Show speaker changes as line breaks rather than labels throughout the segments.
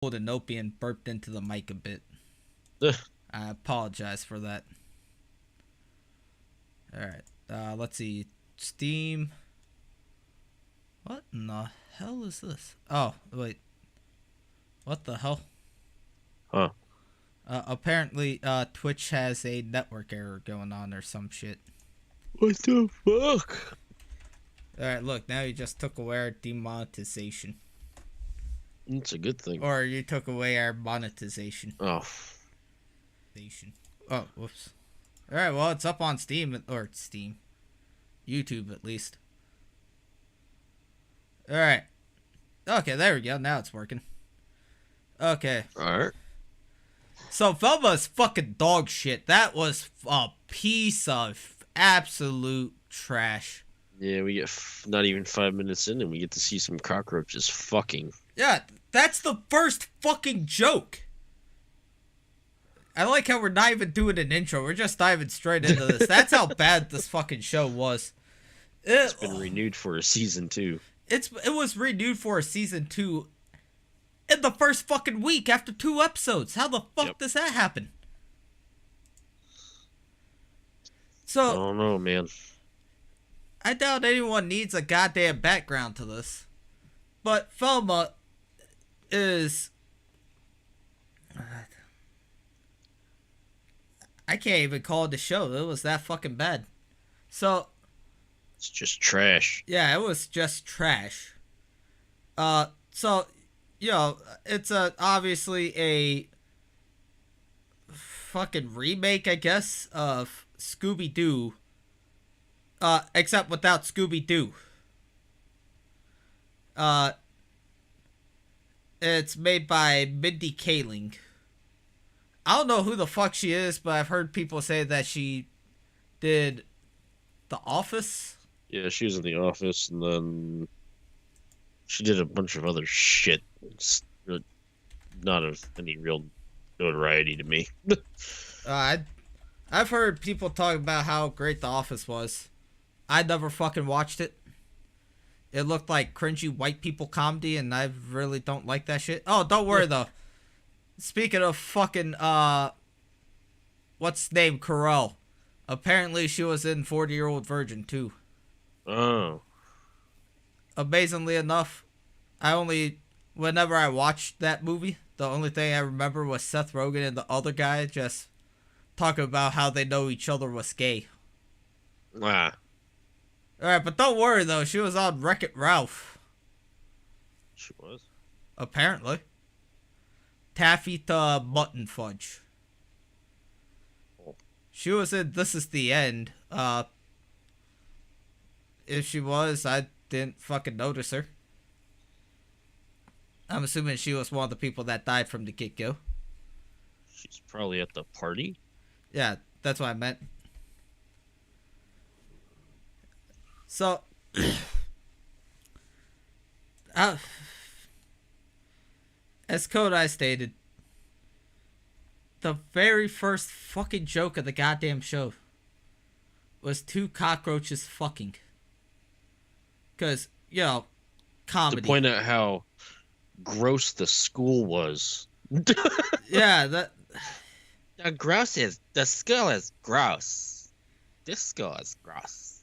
pulled an opie and burped into the mic a bit.
Ugh.
I apologize for that. Alright, let's see. Steam. What in the hell is this? Oh, wait. What the hell?
Huh.
Apparently, Twitch has a network error going on or some shit.
What the fuck?
Alright, look, now you just took away our demonetization.
It's a good thing.
Or you took away our monetization.
Oh.
Oh, whoops. Alright, well, it's up on Steam, or Steam. YouTube, at least. Alright. Okay, there we go. Now it's working. Okay.
Alright.
So, Velma's fucking dog shit. That was a piece of absolute trash.
Yeah, we get not even 5 minutes in and we get to see some cockroaches fucking.
Yeah, that's the first fucking joke. I like how we're not even doing an intro. We're just diving straight into this. That's how bad this fucking show was.
It's been renewed for a season 2.
It was renewed for a season 2 in the first fucking week after 2 episodes. How the fuck does that happen? So
I don't know, man.
I doubt anyone needs a goddamn background to this. But Velma is... I can't even call it a show. It was that fucking bad. So...
It's just trash.
Yeah, it was just trash. So, you know, it's obviously a fucking remake, I guess, of Scooby-Doo. Except without Scooby-Doo. It's made by Mindy Kaling. I don't know who the fuck she is, but I've heard people say that she did The Office.
Yeah, she was in The Office, and then she did a bunch of other shit. It's not of any real notoriety to me.
I've heard people talk about how great The Office was. I never fucking watched it. It looked like cringy white people comedy, and I really don't like that shit. Oh, don't worry though. Speaking of fucking what's name Carell? Apparently she was in 40-Year-Old Virgin too.
Oh.
Amazingly enough, whenever I watched that movie, the only thing I remember was Seth Rogen and the other guy just talking about how they know each other was gay.
Ah.
Alright, but don't worry though, she was on Wreck-It Ralph.
She was?
Apparently. Taffy to Mutton Fudge.
Oh.
She was in This Is the End. If she was, I didn't fucking notice her. I'm assuming she was one of the people that died from the get-go.
She's probably at the party?
Yeah, that's what I meant. So, as Kodai stated, the very first fucking joke of the goddamn show was 2 cockroaches fucking. Because, you know, comedy.
To point out how gross the school was.
Yeah, that...
The school is gross. This school is gross.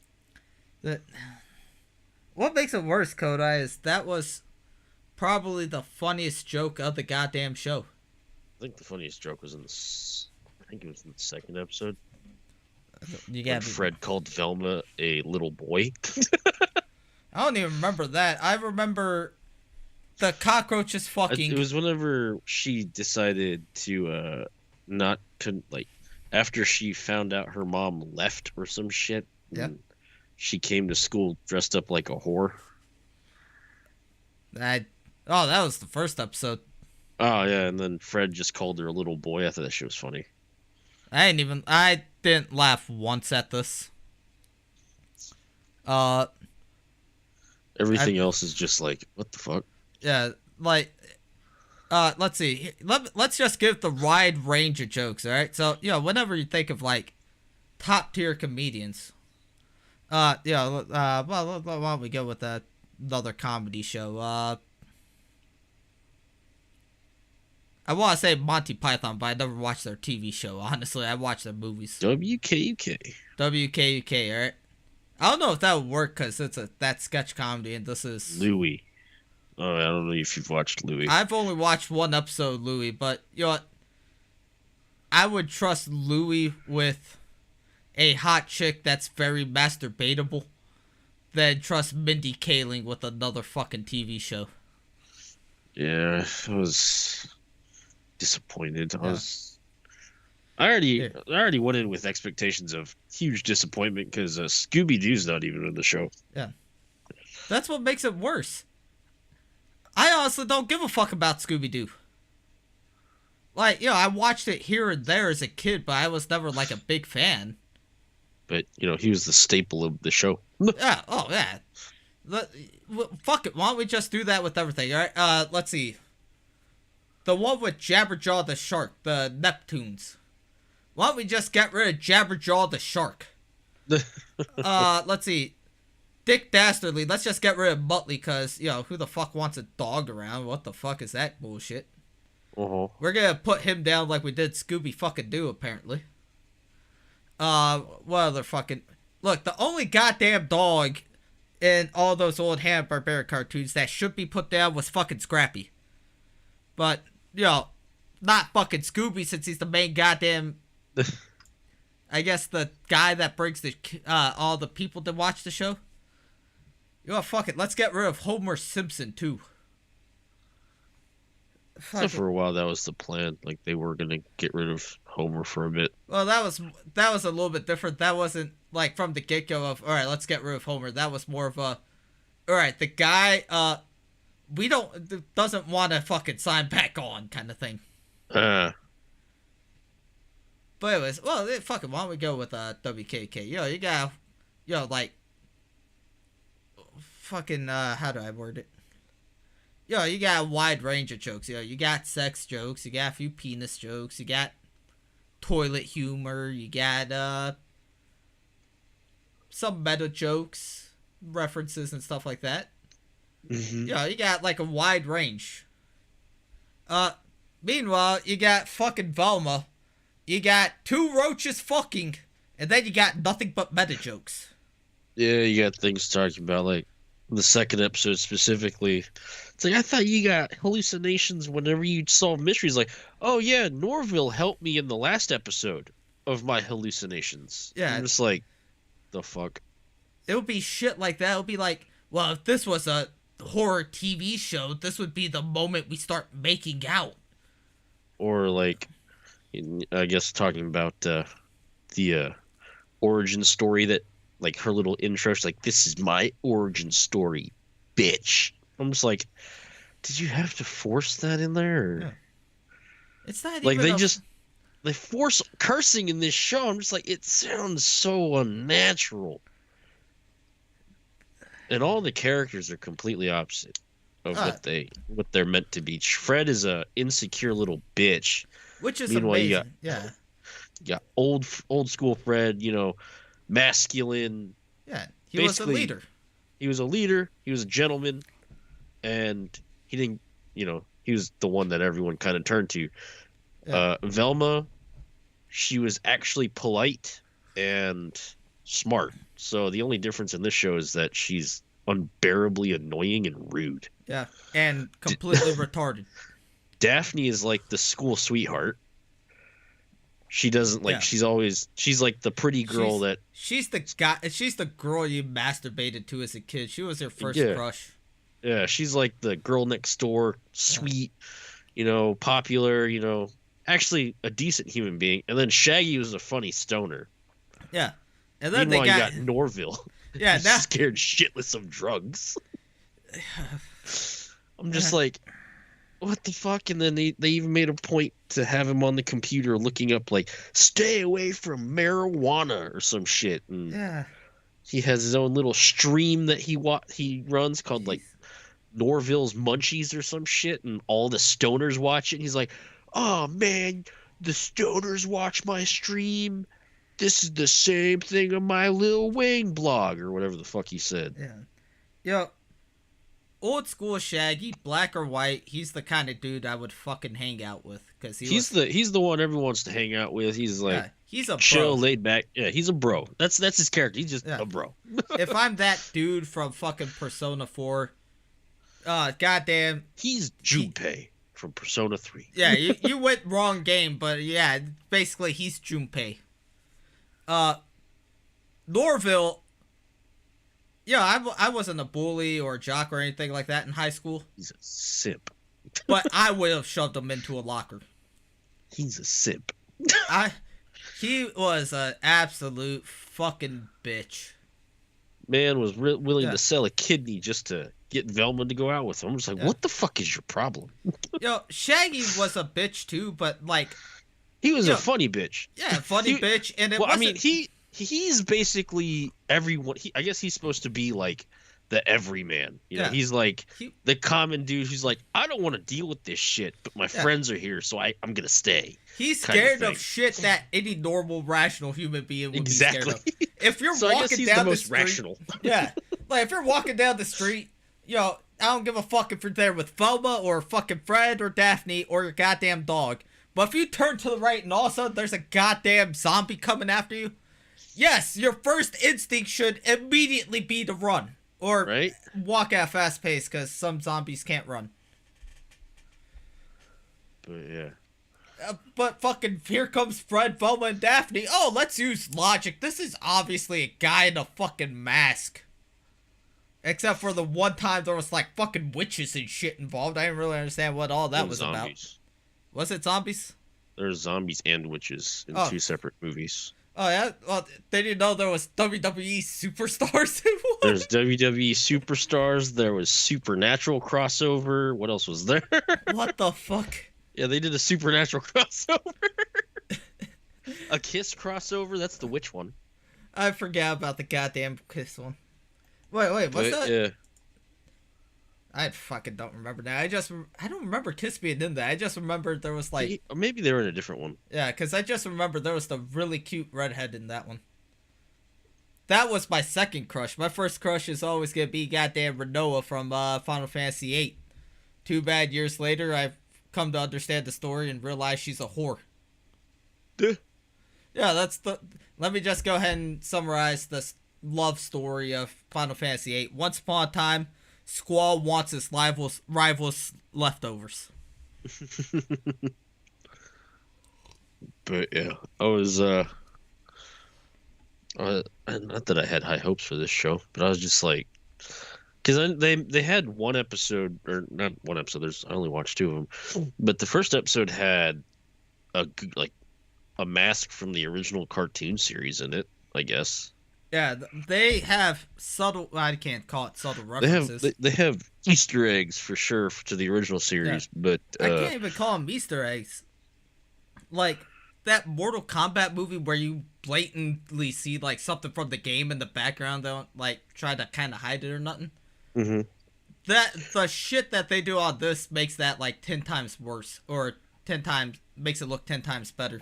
What makes it worse, Kodai, is that was probably the funniest joke of the goddamn show.
I think the funniest joke was I think it was in the second episode.
When
Fred called Velma a little boy.
I don't even remember that. I remember the cockroaches fucking.
It was whenever she decided to after she found out her mom left or some shit.
Yeah.
She came to school dressed up like a whore.
That was the first episode.
Oh yeah, and then Fred just called her a little boy. I thought that shit was funny.
I didn't laugh once at this.
Everything else is just like, what the fuck?
Yeah, like, let's see. Let's just give the wide range of jokes, all right? So, you know, whenever you think of like top tier comedians, why don't we go with another comedy show? I want to say Monty Python, but I never watched their TV show. Honestly, I watched their movies.
WKUK.
WKUK, alright? I don't know if that would work because that sketch comedy and this is...
Louie. Oh, I don't know if you've watched Louie.
I've only watched one episode of Louie, but you know what? I would trust Louie with a hot chick that's very masturbatable than trust Mindy Kaling with another fucking TV show.
Yeah, I was disappointed.
Yeah.
I already went in with expectations of huge disappointment because Scooby-Doo's not even in the show.
Yeah. That's what makes it worse. I honestly don't give a fuck about Scooby-Doo. Like, you know, I watched it here and there as a kid, but I was never, like, a big fan.
But, you know, he was the staple of the show.
Yeah, oh, yeah. Fuck it, why don't we just do that with everything, alright? Let's see. The one with Jabberjaw the Shark, the Neptunes. Why don't we just get rid of Jabberjaw the Shark? Let's see. Dick Dastardly, let's just get rid of Muttley, because, you know, who the fuck wants a dog around? What the fuck is that bullshit?
Uh-huh.
We're gonna put him down like we did Scooby fucking Doo, apparently. What other fucking... Look, the only goddamn dog in all those old Hanna-Barbera cartoons that should be put down was fucking Scrappy. But, you know, not fucking Scooby since he's the main goddamn... I guess the guy that brings the all the people to watch the show. You know, fuck it. Let's get rid of Homer Simpson, too.
So for a while, that was the plan. Like, they were going to get rid of Homer for a bit.
Well, that was a little bit different. That wasn't, like, from the get-go of, alright, let's get rid of Homer. That was more of a, alright, the guy, doesn't want to fucking sign back on kind of thing. But anyways, well, fucking, why don't we go with, WKK? Yo, you got, like, fucking, how do I word it? Yo, you got a wide range of jokes. Yo, you got sex jokes. You got a few penis jokes. You got toilet humor. You got, some meta jokes, references and stuff like that.
Mm-hmm.
Yo, you got, like, a wide range. Meanwhile, you got fucking Velma. You got two roaches fucking. And then you got nothing but meta jokes.
Yeah, you got things talking about, like, the second episode specifically. It's like, I thought you got hallucinations whenever you solve mysteries. Like, oh yeah, Norville helped me in the last episode of my hallucinations.
Yeah.
I'm just like, the fuck?
It would be shit like that. It would be like, well, if this was a horror TV show, this would be the moment we start making out.
Or like, I guess talking about the origin story that, like, her little intro, she's like, this is my origin story, bitch. I'm just like, did you have to force that in there? Or...
Yeah. It's not
like
even
they force cursing in this show. I'm just like, it sounds so unnatural. And all the characters are completely opposite of what they're meant to be. Fred is a insecure little bitch.
Which is
Meanwhile,
amazing.
you got old school Fred, you know, masculine.
Yeah, he was a leader.
He was a leader. He was a gentleman. And he didn't, you know, he was the one that everyone kind of turned to. Yeah. Velma, she was actually polite and smart. So the only difference in this show is that she's unbearably annoying and rude.
Yeah, and completely retarded.
Daphne is like the school sweetheart. She doesn't like. Yeah. She's like the pretty girl
she's the girl you masturbated to as a kid. She was your first crush.
Yeah, she's like the girl next door, sweet, you know, popular, you know, actually a decent human being. And then Shaggy was a funny stoner.
Yeah. And then
Meanwhile, you got Norville.
Yeah,
now scared shitless of drugs. I'm just like, what the fuck? And then they even made a point to have him on the computer looking up, like, stay away from marijuana or some shit. And
yeah.
He has his own little stream that he runs called, like, Norville's Munchies or some shit, and all the stoners watch it. And he's like, oh, man, the stoners watch my stream. This is the same thing on my Lil Wayne blog, or whatever the fuck he said.
Yeah. Yo, old school Shaggy, black or white, he's the kind of dude I would fucking hang out with because
He's the one everyone wants to hang out with. He's like
yeah, he's a bro.
chill, laid back. Yeah, he's a bro. That's his character. He's just
Yeah.
a bro.
If I'm that dude from fucking Persona 4, goddamn,
He's Junpei from Persona 3.
yeah, you went wrong game, but yeah, basically he's Junpei. Norville, yeah, I wasn't a bully or a jock or anything like that in high school,
He's a simp.
but I would have shoved him into a locker.
He's a simp.
He was an absolute fucking bitch.
Man was willing
Yeah.
to sell a kidney just to get Velma to go out with him. I'm just like, what the fuck is your problem?
Shaggy was a bitch too, but like
He was a funny bitch.
yeah, funny bitch, and it
Well, I
wasn't.
mean, he's basically everyone. I guess he's supposed to be like the everyman. You know,
Yeah.
he's like
He-
the common dude who's like, I don't want to deal with this shit, but my friends are here, so I'm gonna stay.
He's
kind of
scared
thing.
of shit that any normal, rational human being would
Exactly.
be scared of. If you're
So I guess
walking
he's
down
the most
street,
rational.
yeah, like if you're walking down the street, I don't give a fuck if you're there with Velma or fucking Fred or Daphne or your goddamn dog. But if you turn to the right and all of a sudden there's a goddamn zombie coming after you, yes, your first instinct should immediately be to run or
Right?
walk at a fast pace because some zombies can't run.
But yeah.
But fucking here comes Fred, Velma, and Daphne. Oh, let's use logic. This is obviously a guy in a fucking mask. Except for the one time there was like fucking witches and shit involved. I didn't really understand what all that was about. Was it zombies?
There's zombies and witches in two separate movies.
Oh yeah? Well, they didn't know there was WWE superstars in one.
There's WWE superstars. There was supernatural crossover. What else was there?
What the fuck?
Yeah, they did a supernatural crossover. A Kiss crossover. That's the witch one.
I forgot about the goddamn Kiss one. Wait, what's that?
Yeah.
I fucking don't remember now. I don't remember Kiss being in that. I just remember there was like...
Or maybe they were in a different one.
Yeah, because I just remember there was the really cute redhead in that one. That was my second crush. My first crush is always going to be goddamn Renoa from Final Fantasy VIII. Too bad years later I've come to understand the story and realize she's a whore. Yeah, that's the... Let me just go ahead and summarize the love story of Final Fantasy VIII. Once upon a time, Squall wants his rivals leftovers.
But yeah, I was not that I had high hopes for this show, but I was just like, because they had one episode, or not one episode. I only watched two of them, but the first episode had a mask from the original cartoon series in it, I guess.
Yeah, they have subtle... I can't call it subtle references.
They have Easter eggs for sure to the original series, but
I can't even call them Easter eggs. Like that Mortal Kombat movie where you blatantly see like something from the game in the background, don't like try to kind of hide it or nothing.
Mm-hmm.
That the shit that they do on this makes that like 10 times worse, or 10 times makes it look 10 times better.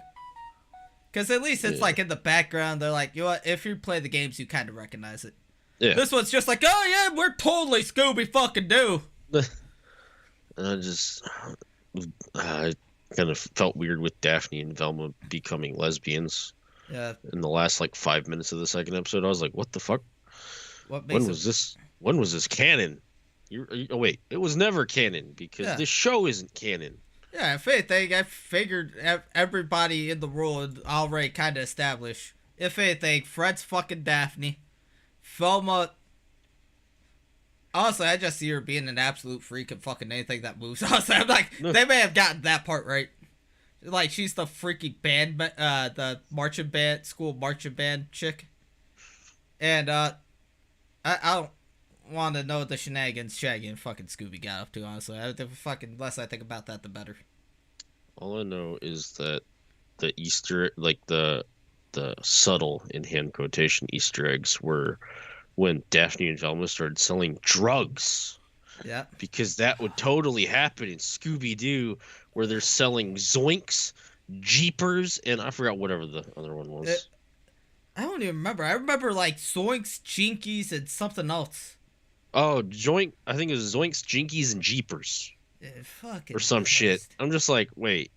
Because at least it's like in the background, they're like, you know what, if you play the games, you kind of recognize it.
Yeah.
This one's just like, oh yeah, we're totally Scooby fucking Doo.
And I kind of felt weird with Daphne and Velma becoming lesbians.
Yeah.
In the last like 5 minutes of the second episode, I was like, what the fuck? When was this canon? Oh wait, it was never canon because this show isn't canon.
Yeah, if anything, I figured everybody in the world already kind of established. If anything, Fred's fucking Daphne. Velma... Honestly, I just see her being an absolute freak and fucking anything that moves. Honestly, I'm like, they may have gotten that part right. Like, she's the freaky band, the marching band, school marching band chick. And, I don't want to know the shenanigans Shaggy and fucking Scooby got up to, honestly. The fucking less I think about that, the better.
All I know is that the Easter, like the subtle, in hand quotation, Easter eggs were when Daphne and Velma started selling drugs.
Yeah.
Because that would totally happen in Scooby-Doo, where they're selling Zoinks, Jeepers, and I forgot whatever the other one was.
I don't even remember. I remember, like, Zoinks, Jinkies, and something else.
Oh, Joink. I think it was Zoinks, Jinkies, and Jeepers
Fucking
or some shit.
Christ.
I'm just like, wait.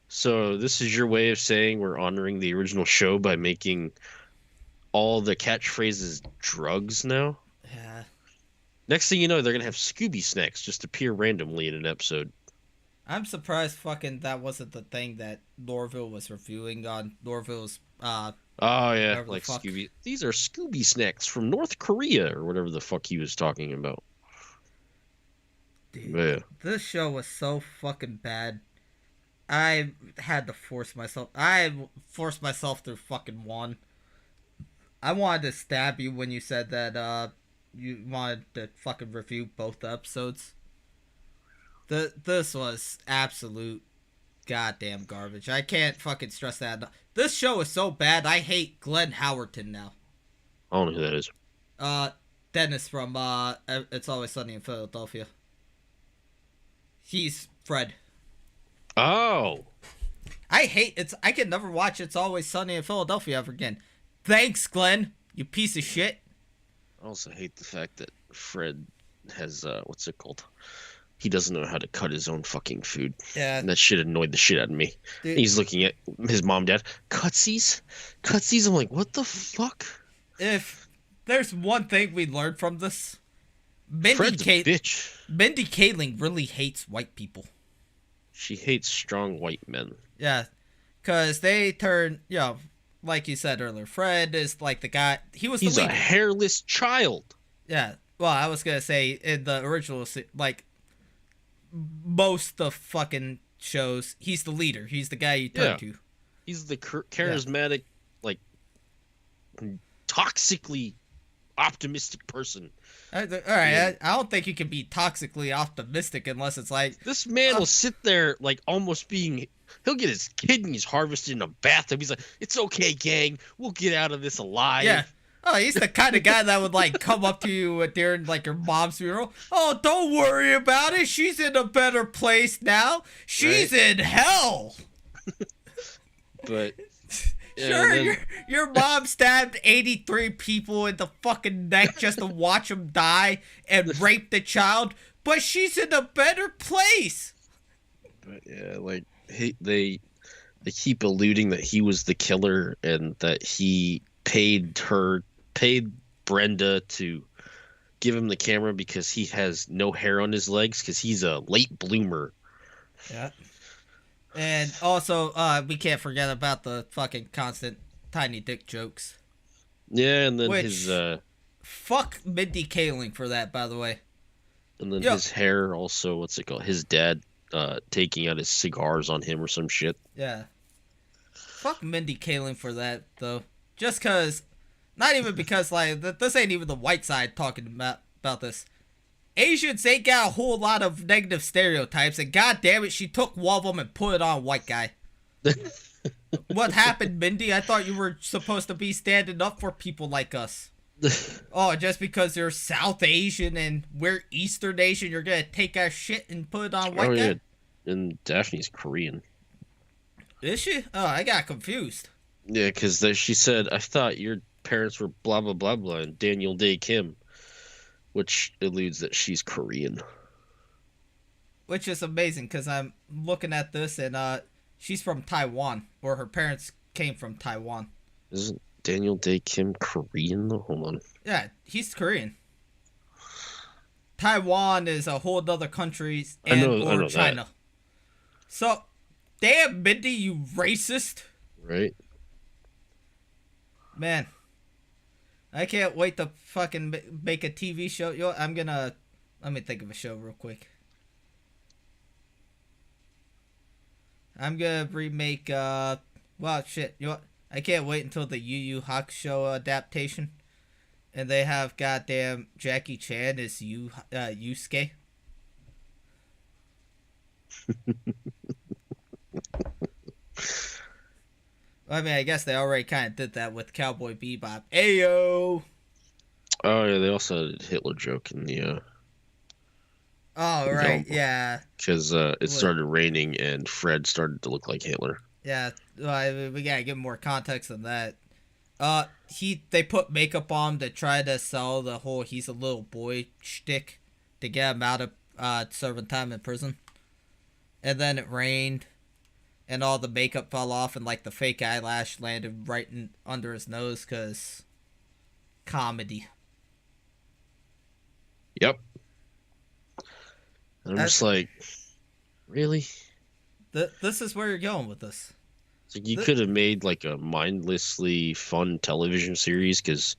So this is your way of saying we're honoring the original show by making all the catchphrases drugs now?
Yeah.
Next thing you know, they're gonna have Scooby snacks just appear randomly in an episode.
I'm surprised fucking that wasn't the thing that Norville was reviewing on Norville's
Oh yeah,
whatever the
like
fuck.
Scooby. These are Scooby snacks from North Korea or whatever the fuck he was talking about.
Dude,
But yeah.
this show was so fucking bad. I had to force myself. I forced myself through fucking one. I wanted to stab you when you said that you wanted to fucking review both episodes. This was absolute goddamn garbage. I can't fucking stress that enough. This show is so bad. I hate Glenn Howerton now.
I don't know who that is.
Dennis from It's Always Sunny in Philadelphia. He's Fred.
Oh,
I hate it's. I can never watch It's Always Sunny in Philadelphia ever again. Thanks, Glenn. You piece of shit.
I also hate the fact that Fred has what's it called? He doesn't know how to cut his own fucking food.
Yeah.
And that shit annoyed the shit out of me.
Dude.
He's looking at his mom, dad, cutsies? Cutsies? I'm like, what the fuck?
If there's one thing we learned from this,
Fred's a bitch.
Mindy Kaling really hates white people.
She hates strong white men.
Yeah. Because they turn, like you said earlier, Fred is like the guy. He's the leader.
A hairless child.
Yeah. Well, I was going to say in the original, like, most of fucking shows, he's the leader. He's the guy you turn to.
He's the charismatic, like, toxically optimistic person.
All right, I don't think you can be toxically optimistic unless it's like...
This man will sit there, like, almost being... He'll get his kidneys harvested in a bathtub. He's like, it's okay, gang. We'll get out of this alive.
Yeah. Oh, he's the kind of guy that would, like, come up to you during, like, your mom's funeral. Oh, don't worry about it. She's in a better place now. She's in hell.
But...
Sure, your mom stabbed 83 people in the fucking neck just to watch them die and rape the child, but she's in a better place.
But yeah, like they keep alluding that he was the killer and that he paid Brenda to give him the camera because he has no hair on his legs because he's a late bloomer.
Yeah. And also, we can't forget about the fucking constant tiny dick jokes.
Yeah, and then his
fuck Mindy Kaling for that, by the way.
And then his hair also, what's it called? His dad taking out his cigars on him or some shit.
Yeah. Fuck Mindy Kaling for that, though. Just cause, not even because, like, this ain't even the white side talking about this. Asians ain't got a whole lot of negative stereotypes, and goddamn it, she took one of them and put it on a white guy. What happened, Mindy? I thought you were supposed to be standing up for people like us. Oh, just because you're South Asian and we're Eastern Asian, you're gonna take our shit and put it on a white guy?
Yeah. And Daphne's Korean.
Is she? Oh, I got confused.
Yeah, because she said, I thought your parents were blah, blah, blah, blah, and Daniel Day Kim. Which alludes that she's Korean.
Which is amazing, because I'm looking at this, and she's from Taiwan, or her parents came from Taiwan.
Isn't Daniel Day Kim Korean, though? Hold on.
Yeah, he's Korean. Taiwan is a whole other country, or China. That. So, damn, Mindy, you racist.
Right.
Man. I can't wait to fucking make a TV show. Let me think of a show real quick. I'm gonna remake, well, shit. You know what? I can't wait until the Yu Yu Hakusho adaptation. And they have goddamn Jackie Chan as Yusuke. I mean, I guess they already kind of did that with Cowboy Bebop. Ayo!
Oh, yeah, they also did Hitler joke in the...
Oh, right, yeah.
Because it started raining and Fred started to look like Hitler.
Yeah, well, we gotta give more context than that. They put makeup on him to try to sell the whole he's a little boy shtick to get him out of serving time in prison. And then it rained, and all the makeup fell off, and like the fake eyelash landed right under his nose, cause comedy.
Yep. I'm just like, really?
This is where you're going with this.
It's like you could have made like a mindlessly fun television series, because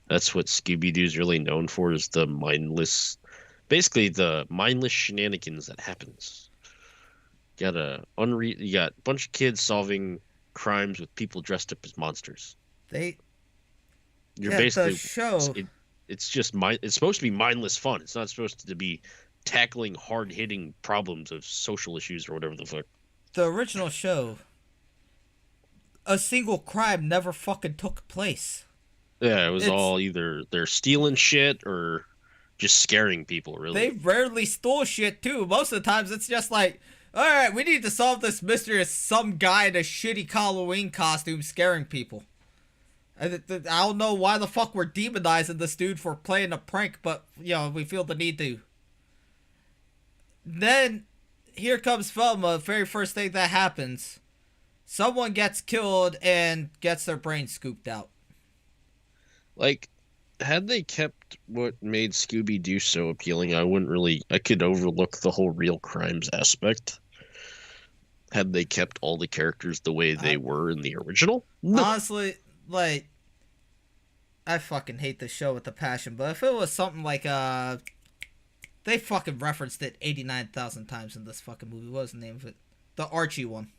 that's what Scooby-Doo's really known for, is the mindless, basically the mindless shenanigans that happens. You got a bunch of kids solving crimes with people dressed up as monsters. Basically
the show.
It's just it's supposed to be mindless fun. It's not supposed to be tackling hard-hitting problems of social issues or whatever the fuck.
The original show, a single crime never fucking took place.
Yeah, it was all either they're stealing shit or just scaring people, really.
They rarely stole shit, too. Most of the times, it's just like, all right, we need to solve this mystery of some guy in a shitty Halloween costume scaring people. I don't know why the fuck we're demonizing this dude for playing a prank, but, we feel the need to. Then, here comes Velma, the very first thing that happens. Someone gets killed and gets their brain scooped out.
Like, had they kept what made Scooby-Doo so appealing, I could overlook the whole real crimes aspect. Had they kept all the characters the way they were in the original? No.
Honestly, like, I fucking hate this show with a passion, but if it was something like, they fucking referenced it 89,000 times in this fucking movie. What was the name of it? The Archie one.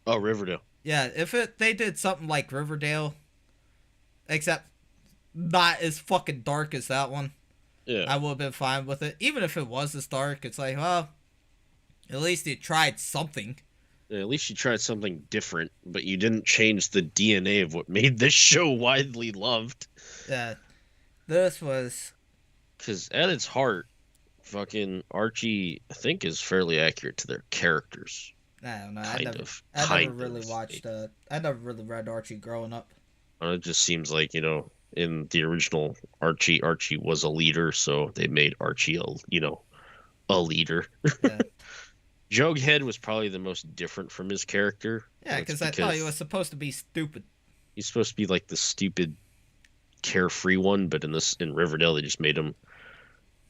Oh, Riverdale.
Yeah, if they did something like Riverdale, except not as fucking dark as that one,
yeah,
I would have been fine with it. Even if it was as dark, it's like, well, at least you tried something.
Yeah, at least you tried something different, but you didn't change the DNA of what made this show widely loved.
Yeah, this was...
Because at its heart, fucking Archie, I think, is fairly accurate to their characters.
I don't know.
I never
really watched. I never really read Archie growing up.
It just seems like, in the original Archie was a leader, so they made Archie a leader.
Yeah.
Jughead was probably the most different from his character.
Yeah, because I thought he was supposed to be stupid.
He's supposed to be like the stupid, carefree one, but in Riverdale they just made him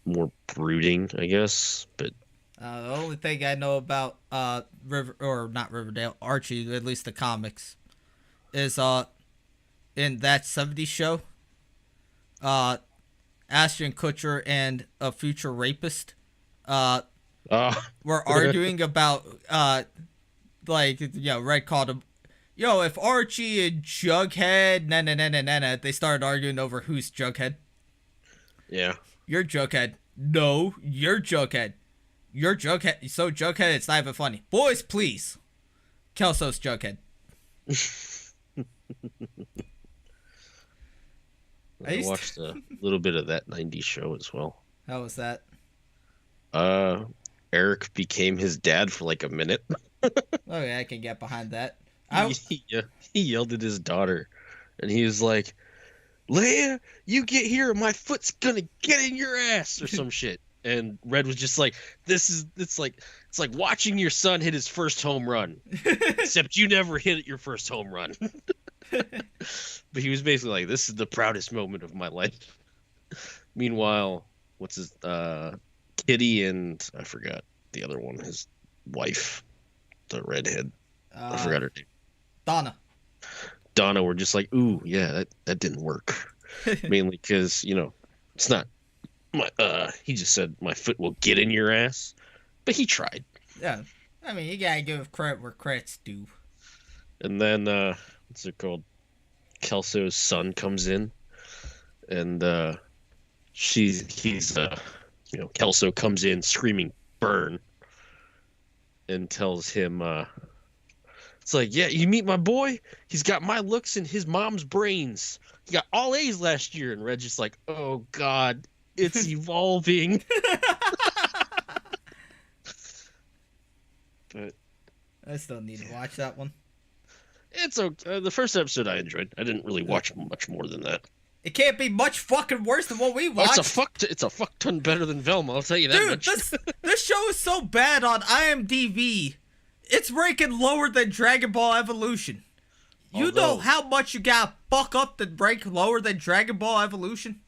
more brooding, I guess. But
the only thing I know about not Riverdale, Archie, at least the comics, is in that '70s show, Ashton Kutcher and a future rapist were arguing about Red called him, if Archie and Jughead, they started arguing over who's Jughead.
Yeah.
You're Jughead. No, you're Jughead. You're Jughead. So Jughead, it's not even funny. Boys, please. Kelso's Jughead.
I watched a little bit of that '90s show as well.
How was that?
Eric became his dad for like a minute.
Okay, I can get behind that.
He yelled at his daughter, and he was like, "Leia, you get here, or my foot's gonna get in your ass," or some shit. And Red was just like, it's like watching your son hit his first home run, except you never hit your first home run. But he was basically like, this is the proudest moment of my life. Meanwhile, what's his Kitty and I forgot the other one, his wife, the redhead. I forgot her name. Donna were just like, ooh, yeah, that didn't work. Mainly because, it's not he just said my foot will get in your ass. But he tried.
Yeah. I mean, you gotta give credit where credit's due.
And then what's it called? Kelso's son comes in, and Kelso comes in screaming burn, and tells him it's like, yeah, you meet my boy, he's got my looks and his mom's brains, he got all A's last year. And Red's just like, oh god, it's evolving.
But I still need to watch that one.
It's okay. The first episode I enjoyed. I didn't really watch much more than that.
It can't be much fucking worse than what we
Oh,
watched.
it's a fuck ton better than Velma. I'll tell you that
Dude,
much.
this show is so bad on IMDb. It's ranking lower than Dragon Ball Evolution. You know how much you gotta fuck up to rank lower than Dragon Ball Evolution?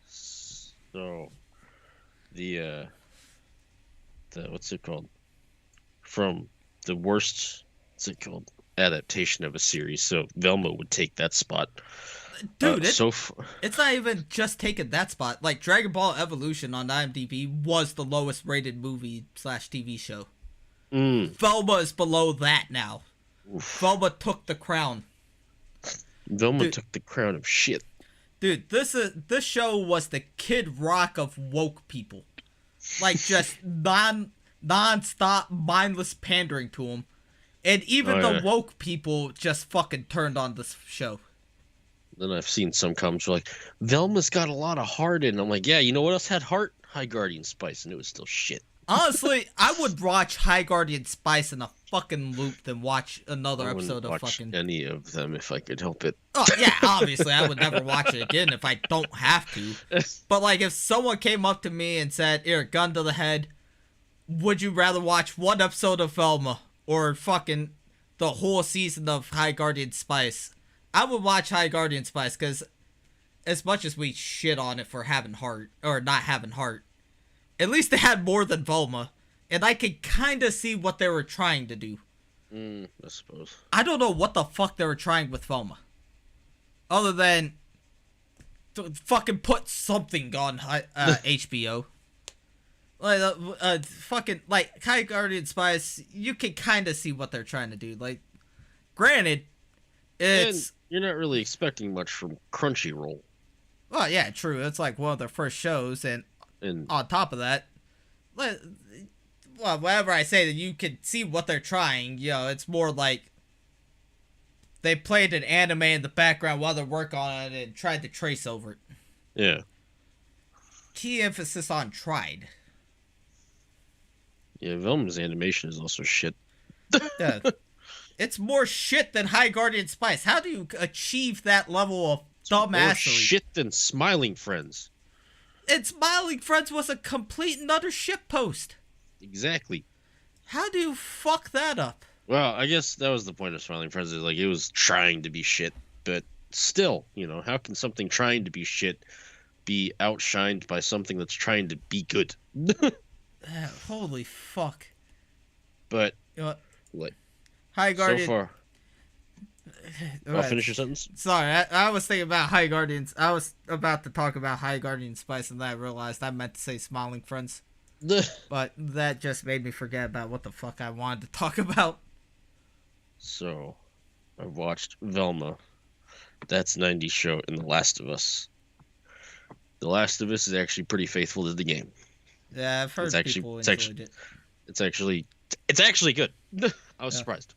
So, the what's it called? From the worst, what's it called? Adaptation of a series. So Velma would take that spot.
Dude, it's not even just taking that spot. Like, Dragon Ball Evolution on IMDb was the lowest rated movie / TV show. Velma is below that now. Oof. Velma took the crown.
Velma took the crown of shit.
Dude, this show was the Kid Rock of woke people. Like, just non-stop mindless pandering to them. And even the woke people just fucking turned on this show.
Then I've seen some comments like, Velma's got a lot of heart in. I'm like, yeah, you know what else had heart? High Guardian Spice, and it was still shit.
Honestly, I would watch High Guardian Spice in a fucking loop than watch another episode of fucking...
any of them if I could help it.
Oh, yeah, obviously, I would never watch it again if I don't have to. But, like, if someone came up to me and said, here, gun to the head, would you rather watch one episode of Velma or fucking the whole season of High Guardian Spice? I would watch High Guardian Spice, because as much as we shit on it for having heart, or not having heart, at least it had more than Velma, and I could kind of see what they were trying to do.
I suppose.
I don't know what the fuck they were trying with Velma. Other than fucking put something on HBO. Like, fucking, like, High Guardian Spice, you can kind of see what they're trying to do. Like, granted, it's...
And you're not really expecting much from Crunchyroll.
Well, yeah, true. It's like one of their first shows, and on top of that, well, whenever I say that you can see what they're trying, you know, it's more like they played an anime in the background while they're working on it and tried to trace over it.
Yeah.
Key emphasis on tried.
Yeah, Velma's animation is also shit.
Yeah. It's more shit than High Guardian Spice. How do you achieve that level of dumbassery?
More shit than Smiling Friends.
And Smiling Friends was a complete and utter shitpost.
Exactly.
How do you fuck that up?
Well, I guess that was the point of Smiling Friends. Is like it was trying to be shit, but still, you know, how can something trying to be shit be outshined by something that's trying to be good?
Holy fuck.
But
you know
what?
High Guardian.
So far. I'll finish your sentence.
Sorry, I was thinking about High Guardians. I was about to talk about High Guardian Spice, and then I realized I meant to say Smiling Friends. But that just made me forget about what the fuck I wanted to talk about.
So, I've watched Velma. That's 90's show, and The Last of Us. The Last of Us is actually pretty faithful to the game.
Yeah, I've heard people enjoyed it.
It's actually good. I was surprised.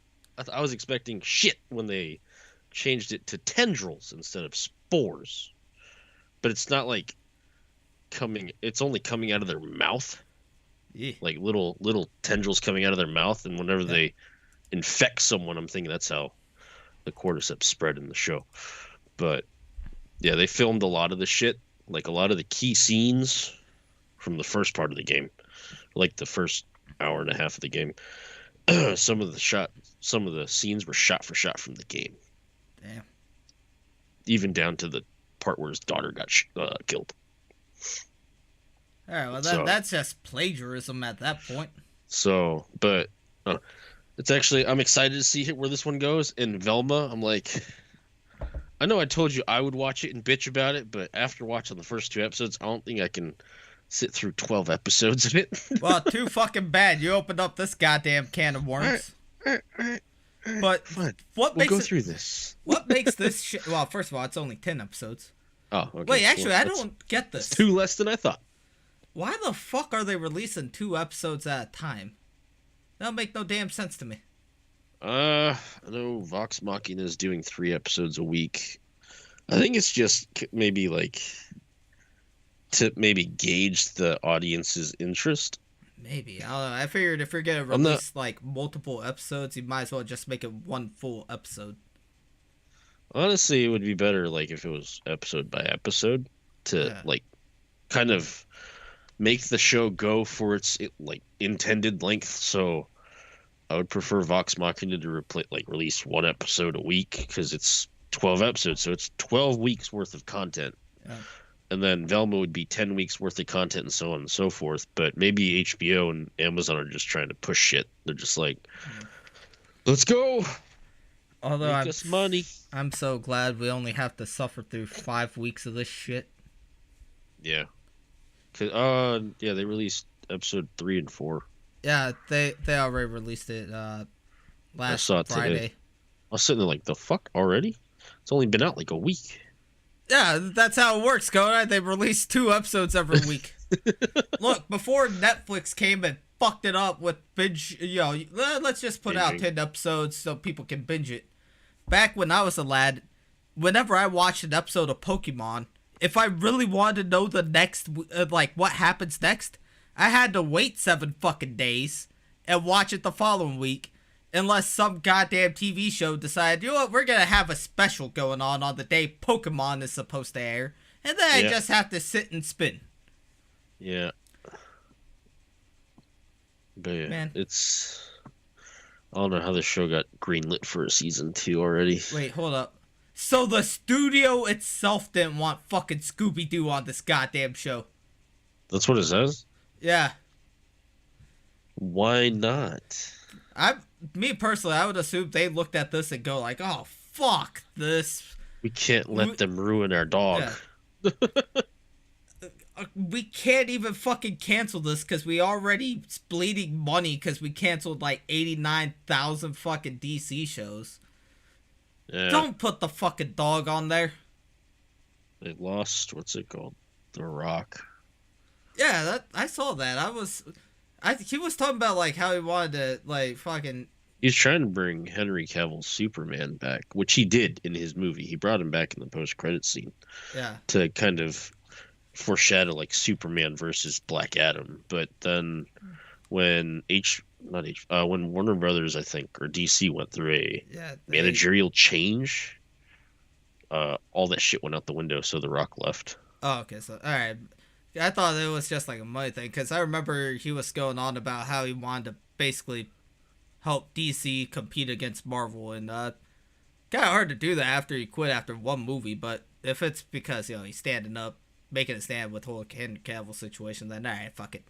I was expecting shit when they changed it to tendrils instead of spores. But it's not like it's only coming out of their mouth.
Yeah.
Like little tendrils coming out of their mouth, and whenever they infect someone, I'm thinking that's how the cordyceps spread in the show. But yeah, they filmed a lot of the shit, like a lot of the key scenes from the first part of the game, like the first hour and a half of the game. Some of the scenes were shot for shot from the game.
Damn.
Even down to the part where his daughter got killed.
All right, well that's just plagiarism at that point.
So, but it's actually, I'm excited to see where this one goes. In Velma, I'm like, I know I told you I would watch it and bitch about it, but after watching the first 2 episodes, I don't think I can sit through 12 episodes of it.
Well, too fucking bad. You opened up this goddamn can of worms.
All right.
But what makes
we'll go through this?
What makes this well, first of all, it's only 10 episodes.
Oh, okay.
Wait, actually, I don't get this.
It's 2 less than I thought.
Why the fuck are they releasing 2 episodes at a time? That don't make no damn sense to me.
I know Vox Machina is doing 3 episodes a week. I think it's just maybe like to maybe gauge the audience's interest.
Maybe. I don't know. I figured if you're gonna
I'm not.
release like multiple episodes, you might as well just make it one full episode.
Honestly, it would be better like if it was episode by episode to
Yeah.
like kind of make the show go for its like intended length. So I would prefer Vox Machina to release one episode a week because it's 12 episodes, so it's 12 weeks worth of content.
Yeah.
And then Velma would be 10 weeks worth of content and so on and so forth. But maybe HBO and Amazon are just trying to push shit. They're just like, let's go.
Although
Make us money.
I'm so glad we only have to suffer through 5 weeks of this shit.
Yeah. Yeah, they released episode 3 and 4.
Yeah, they already released it last
saw it
Friday.
today. I was sitting there like, the fuck already? It's only been out like a week.
Yeah, that's how it works, Conan. They release 2 episodes every week. Look, before Netflix came and fucked it up with binge, let's just put out 10 episodes so people can binge it. Back when I was a lad, whenever I watched an episode of Pokemon, if I really wanted to know the next, what happens next, I had to wait 7 fucking days and watch it the following week, unless some goddamn TV show decided, you know what, we're gonna have a special going on the day Pokemon is supposed to air, and then I just have to sit and spin.
Yeah. But yeah,
Man.
I don't know how the show got greenlit for a season 2 already.
Wait, hold up. So the studio itself didn't want fucking Scooby-Doo on this goddamn show.
That's what it says?
Yeah.
Why not?
Me personally, I would assume they looked at this and go like, oh, fuck this.
We can't let them ruin our dog.
Yeah. We can't even fucking cancel this because we already bleeding money because we canceled like 89,000 fucking DC shows.
Yeah.
Don't put the fucking dog on there.
They lost, what's it called? The Rock.
Yeah, I saw that. He was talking about like how he wanted to like fucking.
He's trying to bring Henry Cavill's Superman back, which he did in his movie. He brought him back in the post-credit scene.
Yeah.
To kind of foreshadow like Superman versus Black Adam. But then when when Warner Brothers, I think, or DC went through a managerial change, all that shit went out the window, so The Rock left.
Oh, okay. So, all right. I thought it was just like a money thing because I remember he was going on about how he wanted to basically help DC compete against Marvel, and kind of hard to do that after he quit after one movie. But if it's because he's standing up, making a stand with the whole Henry Cavill situation, then all right, fuck it.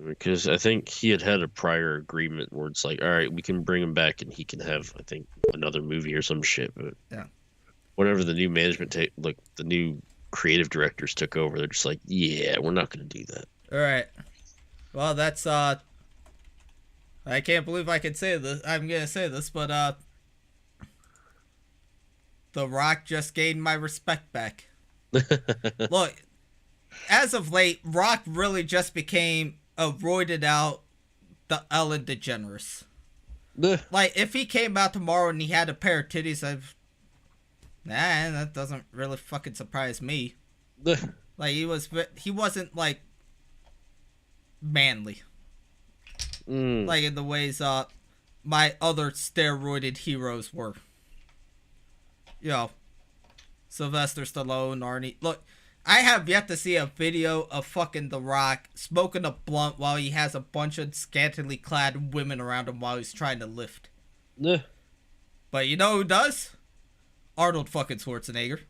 Because I think he had a prior agreement where it's like, all right, we can bring him back and he can have, I think, another movie or some shit. But
yeah,
whenever the new the new creative directors took over, they're just like, yeah, we're not going to do that.
All right. Well, that's I can't believe I can say this. I'm gonna say this, but The Rock just gained my respect back. Look, as of late, Rock really just became a roided out the Ellen DeGeneres. Like, if he came out tomorrow and he had a pair of titties, that doesn't really fucking surprise me. Like, he wasn't like manly. Like in the ways my other steroided heroes were. Sylvester Stallone, Arnie. Look, I have yet to see a video of fucking The Rock smoking a blunt while he has a bunch of scantily clad women around him while he's trying to lift. But you know who does? Arnold fucking Schwarzenegger.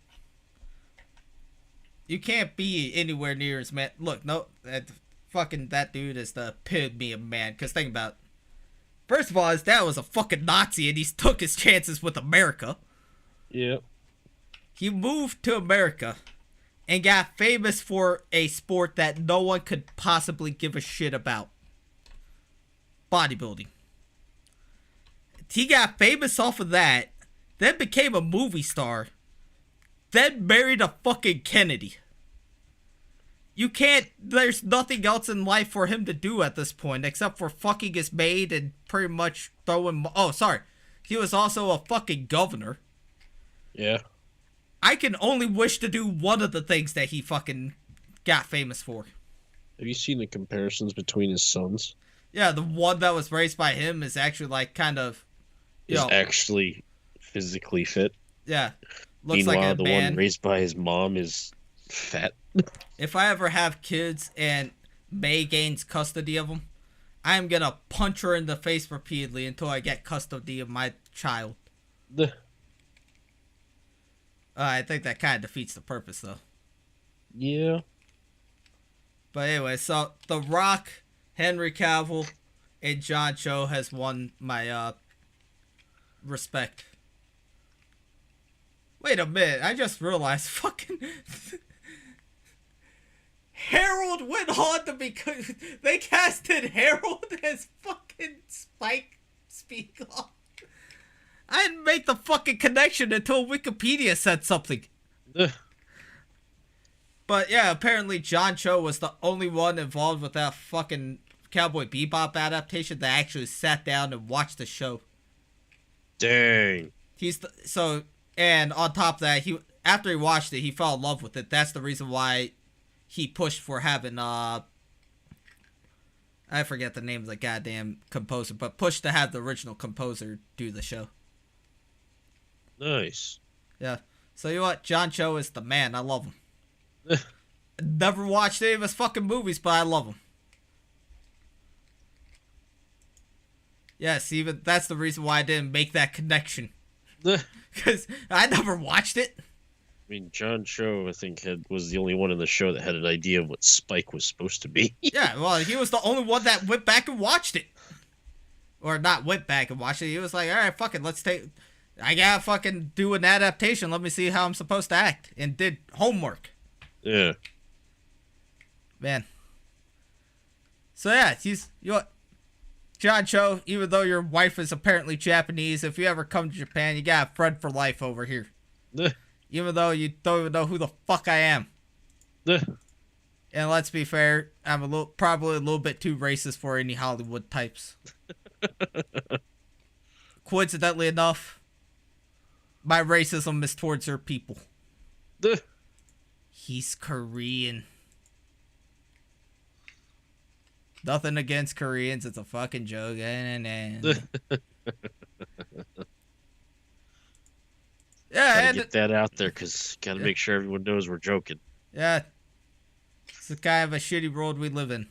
You can't be anywhere near his man. Look, no, that dude is the epitome of man. Because think about it. First of all, his dad was a fucking Nazi and he took his chances with America.
Yep.
He moved to America and got famous for a sport that no one could possibly give a shit about. Bodybuilding. He got famous off of that, then became a movie star, then married a fucking Kennedy. There's nothing else in life for him to do at this point except for fucking his maid and pretty much he was also a fucking governor.
Yeah.
I can only wish to do one of the things that he fucking got famous for.
Have you seen the comparisons between his sons?
Yeah, the one that was raised by him is actually like kind of, you
Is
know,
actually physically fit.
yeah, looks like a
Meanwhile, the one
man.
raised by his mom is fat.
If I ever have kids and May gains custody of them, I'm gonna punch her in the face repeatedly until I get custody of my child. I think that kind of defeats the purpose, though.
Yeah.
But anyway, so The Rock, Henry Cavill, and John Cho has won my respect. Wait a minute, I just realized fucking Harold went on to be. They casted Harold as fucking Spike Spiegel. I didn't make the fucking connection until Wikipedia said something. But yeah, apparently John Cho was the only one involved with that fucking Cowboy Bebop adaptation that actually sat down and watched the show.
Dang.
And on top of that, after he watched it, he fell in love with it. That's the reason why he pushed for having I forget the name of the goddamn composer, but pushed to have the original composer do the show.
Nice.
Yeah. So you know what? John Cho is the man. I love him. Never watched any of his fucking movies, but I love him. Yes, even that's the reason why I didn't make that connection. Because I never watched it.
I mean, John Cho, I think, was the only one in the show that had an idea of what Spike was supposed to be.
Yeah, well, he was the only one that went back and watched it. Or not went back and watched it. He was like, alright, fuck it, I gotta fucking do an adaptation. Let me see how I'm supposed to act. And did homework.
Yeah.
Man. So yeah, John Cho, even though your wife is apparently Japanese, if you ever come to Japan, you got a friend for life over here. Even though you don't even know who the fuck I am. And let's be fair, I'm probably a little bit too racist for any Hollywood types. Coincidentally enough, my racism is towards her people. He's Korean. Nothing against Koreans, it's a fucking joke. Yeah,
gotta get that out there, because gotta make sure everyone knows we're joking.
Yeah. It's the kind of a shitty world we live in.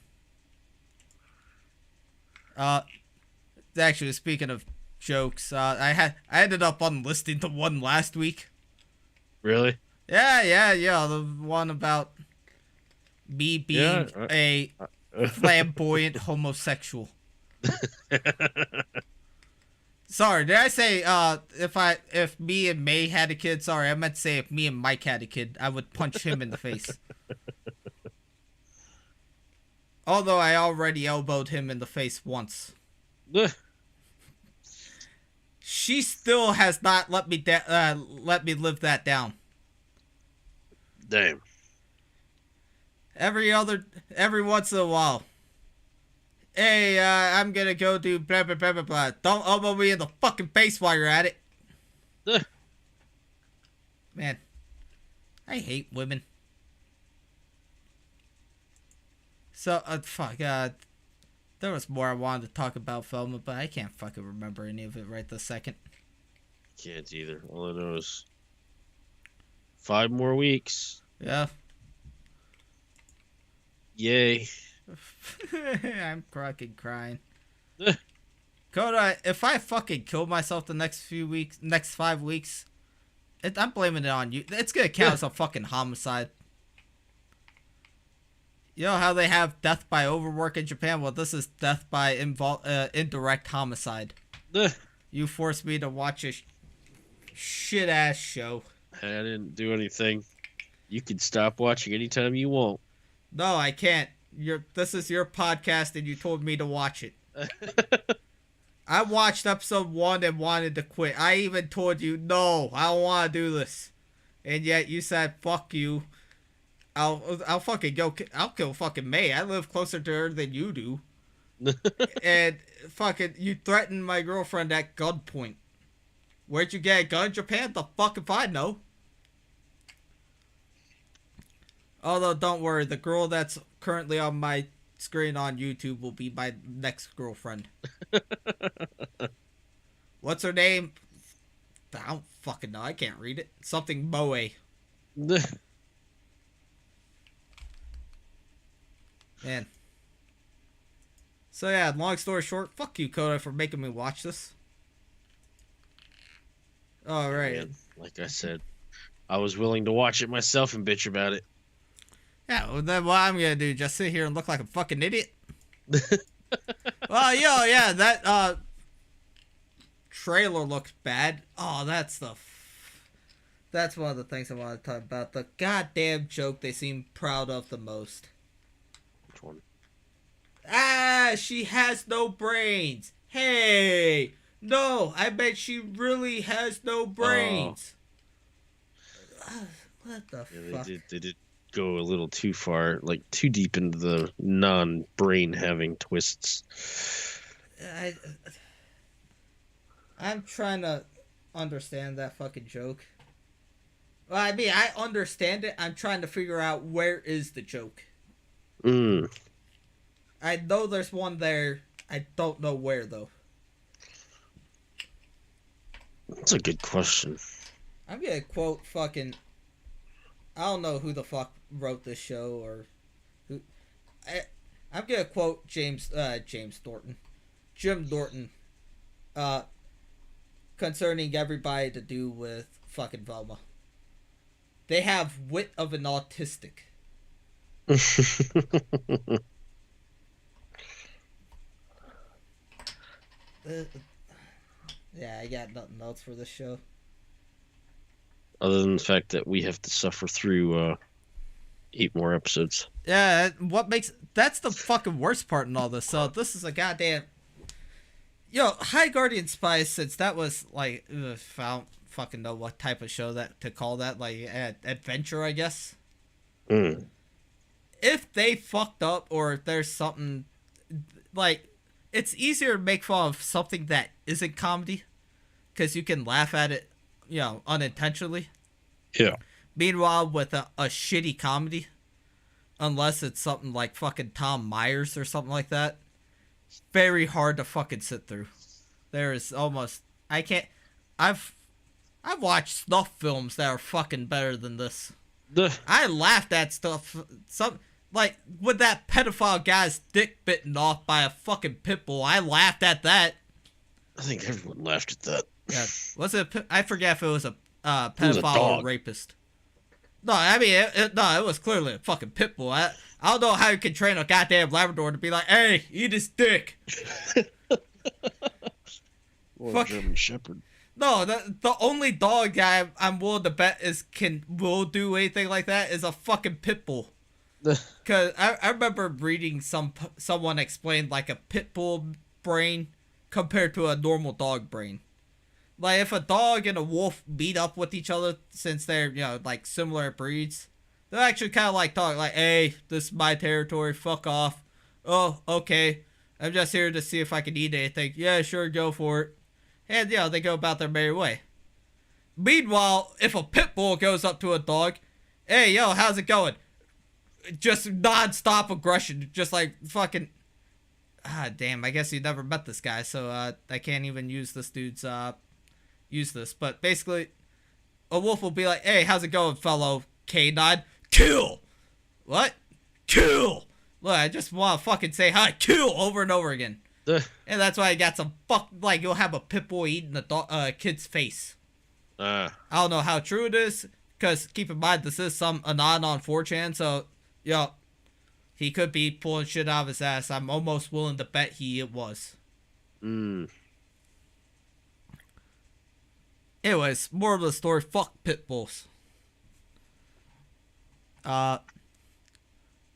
Actually, speaking of jokes, I ended up unlisting the one last week.
Really?
Yeah, the one about me being a flamboyant homosexual. Sorry, did I say if me and May had a kid? Sorry, I meant to say if me and Mike had a kid, I would punch him in the face. Although I already elbowed him in the face once. She still has not let me live that down.
Damn.
Every once in a while. Hey, I'm gonna go do blah blah blah blah blah. Don't elbow me in the fucking face while you're at it. Man, I hate women. So, fuck, there was more I wanted to talk about Velma, but I can't fucking remember any of it right this second.
Can't either. All I know is 5 more weeks.
Yeah.
Yay.
I'm fucking crying. Coda, if I fucking kill myself the next 5 weeks, I'm blaming it on you. It's gonna count as a fucking homicide. You know how they have death by overwork in Japan? Well, this is death by indirect homicide. You forced me to watch a shit ass show.
I didn't do anything. You can stop watching anytime you want.
No, I can't. This is your podcast, and you told me to watch it. I watched episode 1 and wanted to quit. I even told you, no, I don't want to do this. And yet you said, fuck you. I'll fucking go. I'll kill fucking May. I live closer to her than you do. And fucking, you threatened my girlfriend at gunpoint. Where'd you get a gun in Japan? The fuck if I know. Although, don't worry, the girl that's currently on my screen on YouTube will be my next girlfriend. What's her name? I don't fucking know. I can't read it. Something Moe. Man. So yeah, long story short, fuck you, Koda, for making me watch this. All right.
Man, like I said, I was willing to watch it myself and bitch about it.
Yeah, well, then what I'm gonna do, just sit here and look like a fucking idiot? Well, yeah, that trailer looks bad. Oh, that's one of the things I want to talk about. The goddamn joke they seem proud of the most.
Which one?
Ah, she has no brains. Hey, no, I bet she really has no brains. What the fuck?
They did go a little too far, like too deep into the non-brain having twists.
I'm trying to understand that fucking joke. Well, I mean, I understand it. I'm trying to figure out where is the joke. I know there's one there. I don't know where, though.
That's a good question.
I'm gonna quote fucking... I don't know who the fuck wrote this show or who... I'm gonna quote Jim Norton. Concerning everybody to do with fucking Velma. They have wit of an autistic. Yeah, I got nothing else for this show.
Other than the fact that we have to suffer through 8 more episodes.
Yeah, that's the fucking worst part in all this. So this is a goddamn... Yo, High Guardian Spies, since that was like... I don't fucking know what type of show that to call that. Like, adventure, I guess. If they fucked up or if there's something... Like, it's easier to make fun of something that isn't comedy. Because you can laugh at it, unintentionally.
Yeah.
Meanwhile, with a shitty comedy, unless it's something like fucking Tom Myers or something like that, it's very hard to fucking sit through. There is almost... I can't... I've watched snuff films that are fucking better than this. I laughed at stuff... Like, with that pedophile guy's dick bitten off by a fucking pit bull, I laughed at that.
I think everyone laughed at that.
Yeah. Was it? I forget if it was a pedophile or rapist. No, I mean, it was clearly a fucking pit bull. I don't know how you can train a goddamn Labrador to be like, hey, eat his dick.
Or a German Shepherd.
No, the only dog I'm willing to bet will do anything like that is a fucking pit bull. Because I remember reading someone explain like a pit bull brain compared to a normal dog brain. Like, if a dog and a wolf meet up with each other, since they're, like, similar breeds, they're actually kind of like talking, like, hey, this is my territory, fuck off. Oh, okay. I'm just here to see if I can eat anything. Yeah, sure, go for it. And, they go about their merry way. Meanwhile, if a pit bull goes up to a dog, hey, yo, how's it going? Just non-stop aggression. Just like fucking... damn, I guess you never met this guy, so I can't even use this dude's... use this. But basically, a wolf will be like, hey, how's it going, fellow canine? Kill! What? Kill! Look, I just want to fucking say hi. Kill! Over and over again. And that's why I got some like, you'll have a pit bull eating a kid's face. I don't know how true it is, because keep in mind, this is some anon on 4chan, so, he could be pulling shit out of his ass. I'm almost willing to bet it was. Anyways, more of the story, fuck pit bulls.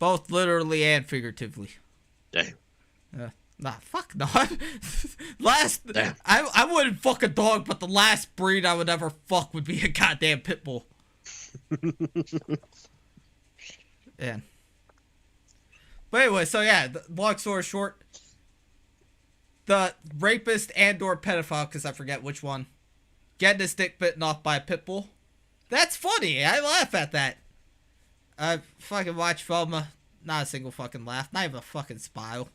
Both literally and figuratively.
Damn.
Nah, fuck no. I wouldn't fuck a dog, but the last breed I would ever fuck would be a goddamn pit bull. Man. But anyway, so yeah, long story short, the rapist and or pedophile, because I forget which one, getting his dick bitten off by a pit bull. That's funny. I laugh at that. I fucking watched Velma. Not a single fucking laugh. Not even a fucking smile.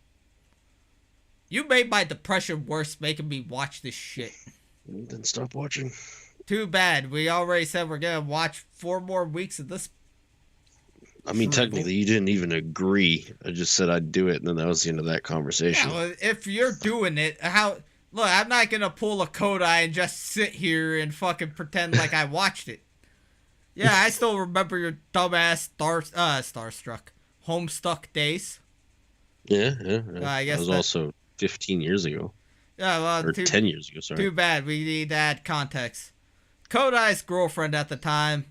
You made my depression worse making me watch this shit.
Then stop watching.
Too bad. We already said we're gonna watch 4 more weeks of this.
I mean, technically, you didn't even agree. I just said I'd do it, and then that was the end of that conversation.
Yeah, well, if you're doing it, how... Look, I'm not gonna pull a Kodai and just sit here and fucking pretend like I watched it. Yeah, I still remember your dumbass Starstruck, Homestuck days.
Yeah.
I guess
that was also 15 years ago.
Yeah, well,
or 10 years ago, sorry.
Too bad. We need to add context. Kodai's girlfriend at the time,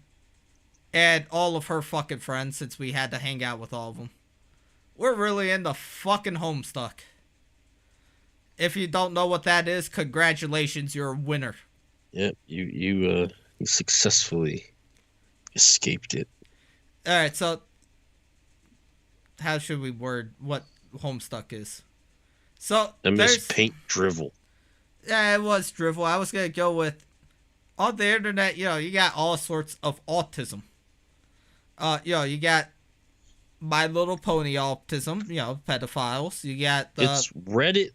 and all of her fucking friends, since we had to hang out with all of them, we're really into fucking Homestuck. If you don't know what that is, congratulations, you're a winner.
Yep, you successfully escaped it.
All right, so how should we word what Homestuck is? So
I miss paint drivel.
Yeah, it was drivel. I was gonna go with on the internet. You got all sorts of autism. You got My Little Pony autism. Pedophiles. You got
it's Reddit,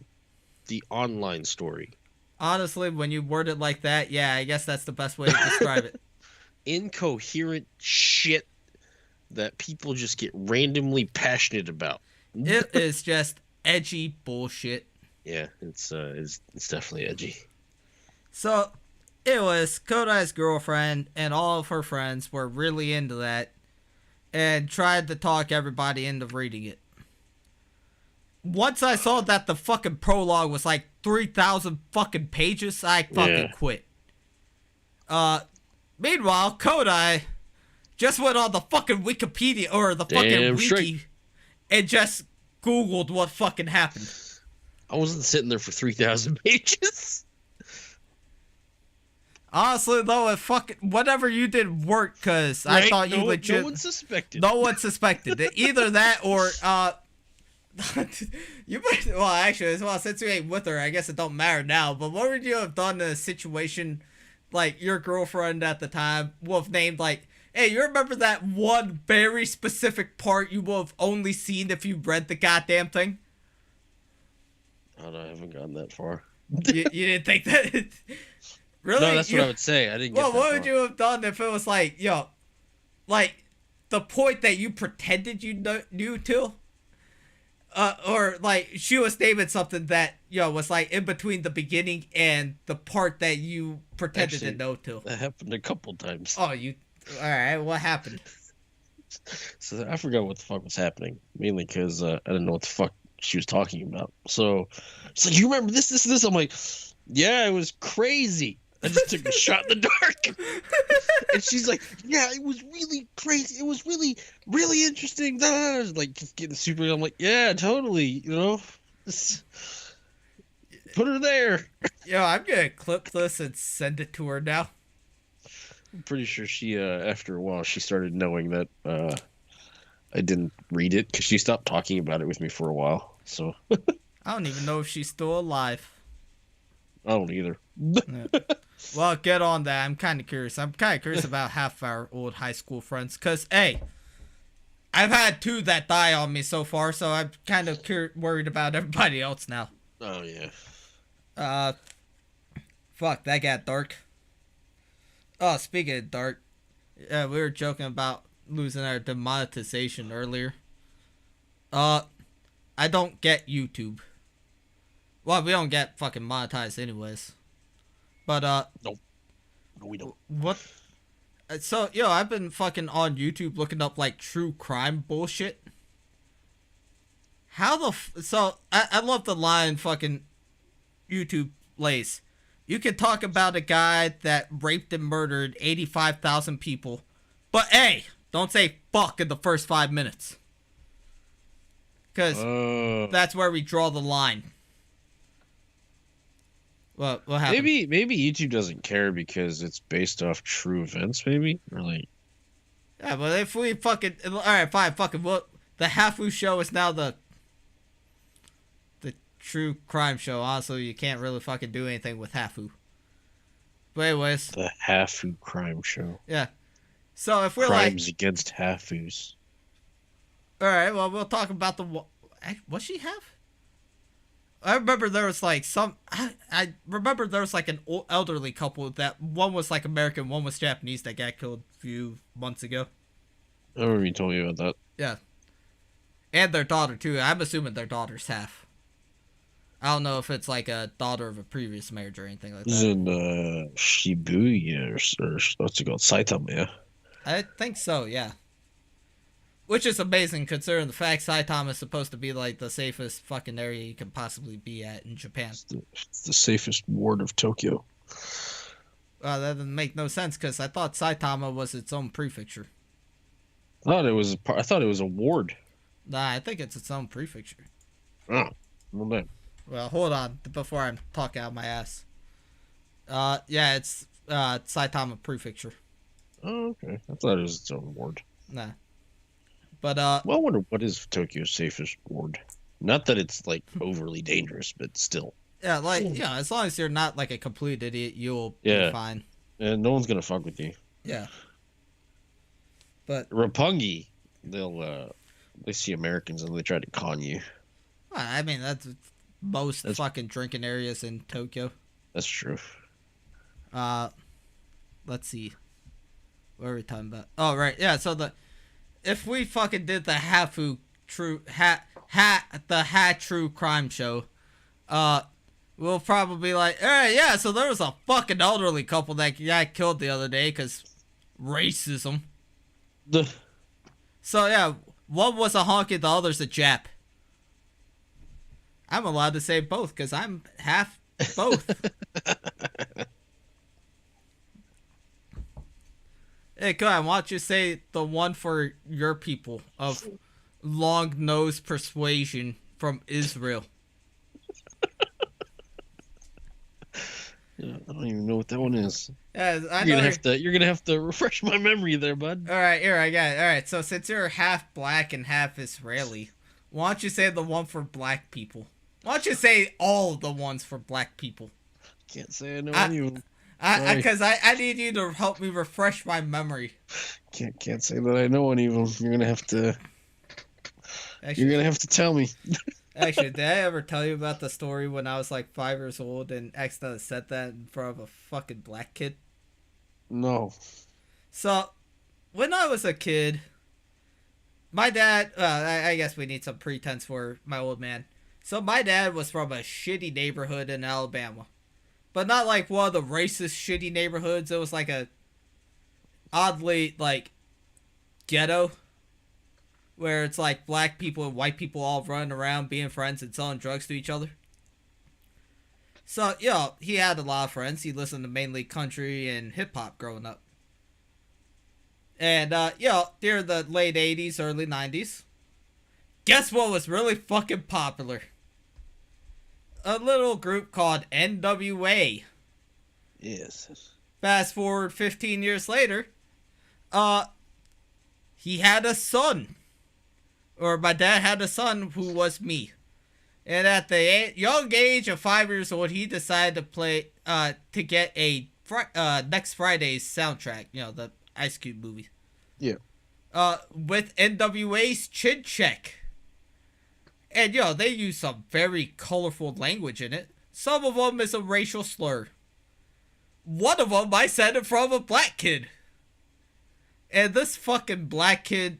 the online story.
Honestly, when you word it like that, yeah, I guess that's the best way to describe it.
Incoherent shit that people just get randomly passionate about.
It is just edgy bullshit.
Yeah, it's definitely edgy.
So, it was Kodai's girlfriend and all of her friends were really into that and tried to talk everybody into reading it. Once I saw that the fucking prologue was like 3,000 fucking pages, I fucking quit. Meanwhile, Kodai just went on the fucking Wikipedia or the fucking wiki and just Googled what fucking happened.
I wasn't sitting there for 3,000 pages.
Honestly, though, whatever you did worked, because I thought you legit...
No one suspected.
No one suspected. Either that or, you might... Well, actually, since you ain't with her, I guess it don't matter now, but what would you have done in a situation, like, your girlfriend at the time would have named, like, hey, you remember that one very specific part you would have only seen if you read the goddamn thing?
Oh, no, I haven't gotten that far.
You didn't think that... Really?
No, that's what I would say. I didn't get that
what
far.
would you have done if it was like, like, the point that you pretended you knew to? Or, like, she was naming something that, was, like, in between the beginning and the part that you pretended to know to.
That happened a couple times.
Oh, alright, what happened?
So I forgot what the fuck was happening. Mainly because I didn't know what the fuck she was talking about. So, it's like, you remember this? I'm like, yeah, it was crazy. I just took a shot in the dark. And she's like, yeah, it was really crazy. It was really, really interesting. Like, just getting super. I'm like, yeah, totally. Just put her there.
I'm going to clip this and send it to her now.
I'm pretty sure she, after a while, she started knowing that I didn't read it because she stopped talking about it with me for a while. So
I don't even know if she's still alive.
I don't either.
Yeah. Well, get on that. I'm kind of curious. I'm kind of curious about half our old high school friends. Because, hey, I've had 2 that die on me so far, so I'm kind of worried about everybody else now.
Oh, yeah.
Fuck, that got dark. Oh, speaking of dark, we were joking about losing our demonetization earlier. I don't get YouTube. Well, we don't get fucking monetized anyways. But,
Nope. No, we don't.
What? So, I've been fucking on YouTube looking up, like, true crime bullshit. How the So, I love the line fucking YouTube lays. You can talk about a guy that raped and murdered 85,000 people. But, hey, don't say fuck in the first 5 minutes. Because that's where we draw the line. What happened?
Maybe YouTube doesn't care because it's based off true events, maybe? Or like...
Yeah, but if we fucking... Alright, fine, fucking... Well, the Hafu show is now the true crime show. Also, you can't really fucking do anything with Hafu. But anyways...
The Hafu crime show.
Yeah. So if we're
Crimes against Hafus.
All right, well, we'll talk about was she half? I remember there was like some. I remember there was like an elderly couple that one was like American, one was Japanese that got killed a few months ago.
I remember you told me about that.
Yeah, and their daughter too. I'm assuming their daughter's half. I don't know if it's like a daughter of a previous marriage or anything like
This is
that.
in Shibuya or what's it called? Saitama, yeah.
I think so. Yeah. Which is amazing considering the fact Saitama is supposed to be like the safest fucking area you can possibly be at in Japan.
It's the safest ward of Tokyo.
That doesn't make no sense because I thought Saitama was its own prefecture.
I thought it was a ward.
Nah, I think it's its own prefecture.
Oh, well then.
Well, hold on before I talk out my ass. Yeah, it's Saitama prefecture.
Oh, okay. I thought it was its own ward.
Nah. But
well, I wonder what is Tokyo's safest ward. Not that it's like overly dangerous, but still.
Yeah, like as long as you're not like a complete idiot, you'll be fine.
And no one's gonna fuck with you.
Yeah. But
Roppongi, they see Americans and they try to con you.
Well, I mean that's fucking drinking areas in Tokyo.
That's true.
Let's see. What are we talking about? Oh right, yeah. So if we fucking did the Hafu true true crime show, we'll probably be like, all right, yeah. So there was a fucking elderly couple that got killed the other day because racism. So yeah, one was a honky, the other's a Jap. I'm allowed to say both because I'm half both. Hey, go on. Why don't you say the one for your people of long nose persuasion from Israel?
Yeah, I don't even know what that one is.
Yeah,
You're gonna have to refresh my memory there, bud.
All right, here I got it. All right, so since you're half black and half Israeli, why don't you say the one for black people? Why don't you say all the ones for black people?
Can't say I know any of them.
Because I need you to help me refresh my memory.
Can't say that I know any of them. You're gonna have to.
Actually,
you're gonna have to tell me.
Actually, did I ever tell you about the story when I was like 5 years old and accidentally said that in front of a fucking black kid?
No.
So, when I was a kid, my dad, I guess we need some pretense for my old man. So my dad was from a shitty neighborhood in Alabama. But not like one of the racist shitty neighborhoods. It was like a oddly like ghetto. Where it's like black people and white people all running around being friends and selling drugs to each other. So, he had a lot of friends. He listened to mainly country and hip hop growing up. And, during the late 80s, early 90s, guess what was really fucking popular? A little group called NWA.
Yes.
Fast forward 15 years later, he had a son. Or my dad had a son who was me. And at the young age of 5 years old, he decided to get a Next Friday's soundtrack. The Ice Cube movie.
Yeah.
With NWA's Chin Check. And, they use some very colorful language in it. Some of them is a racial slur. One of them I said it from a black kid. And this fucking black kid,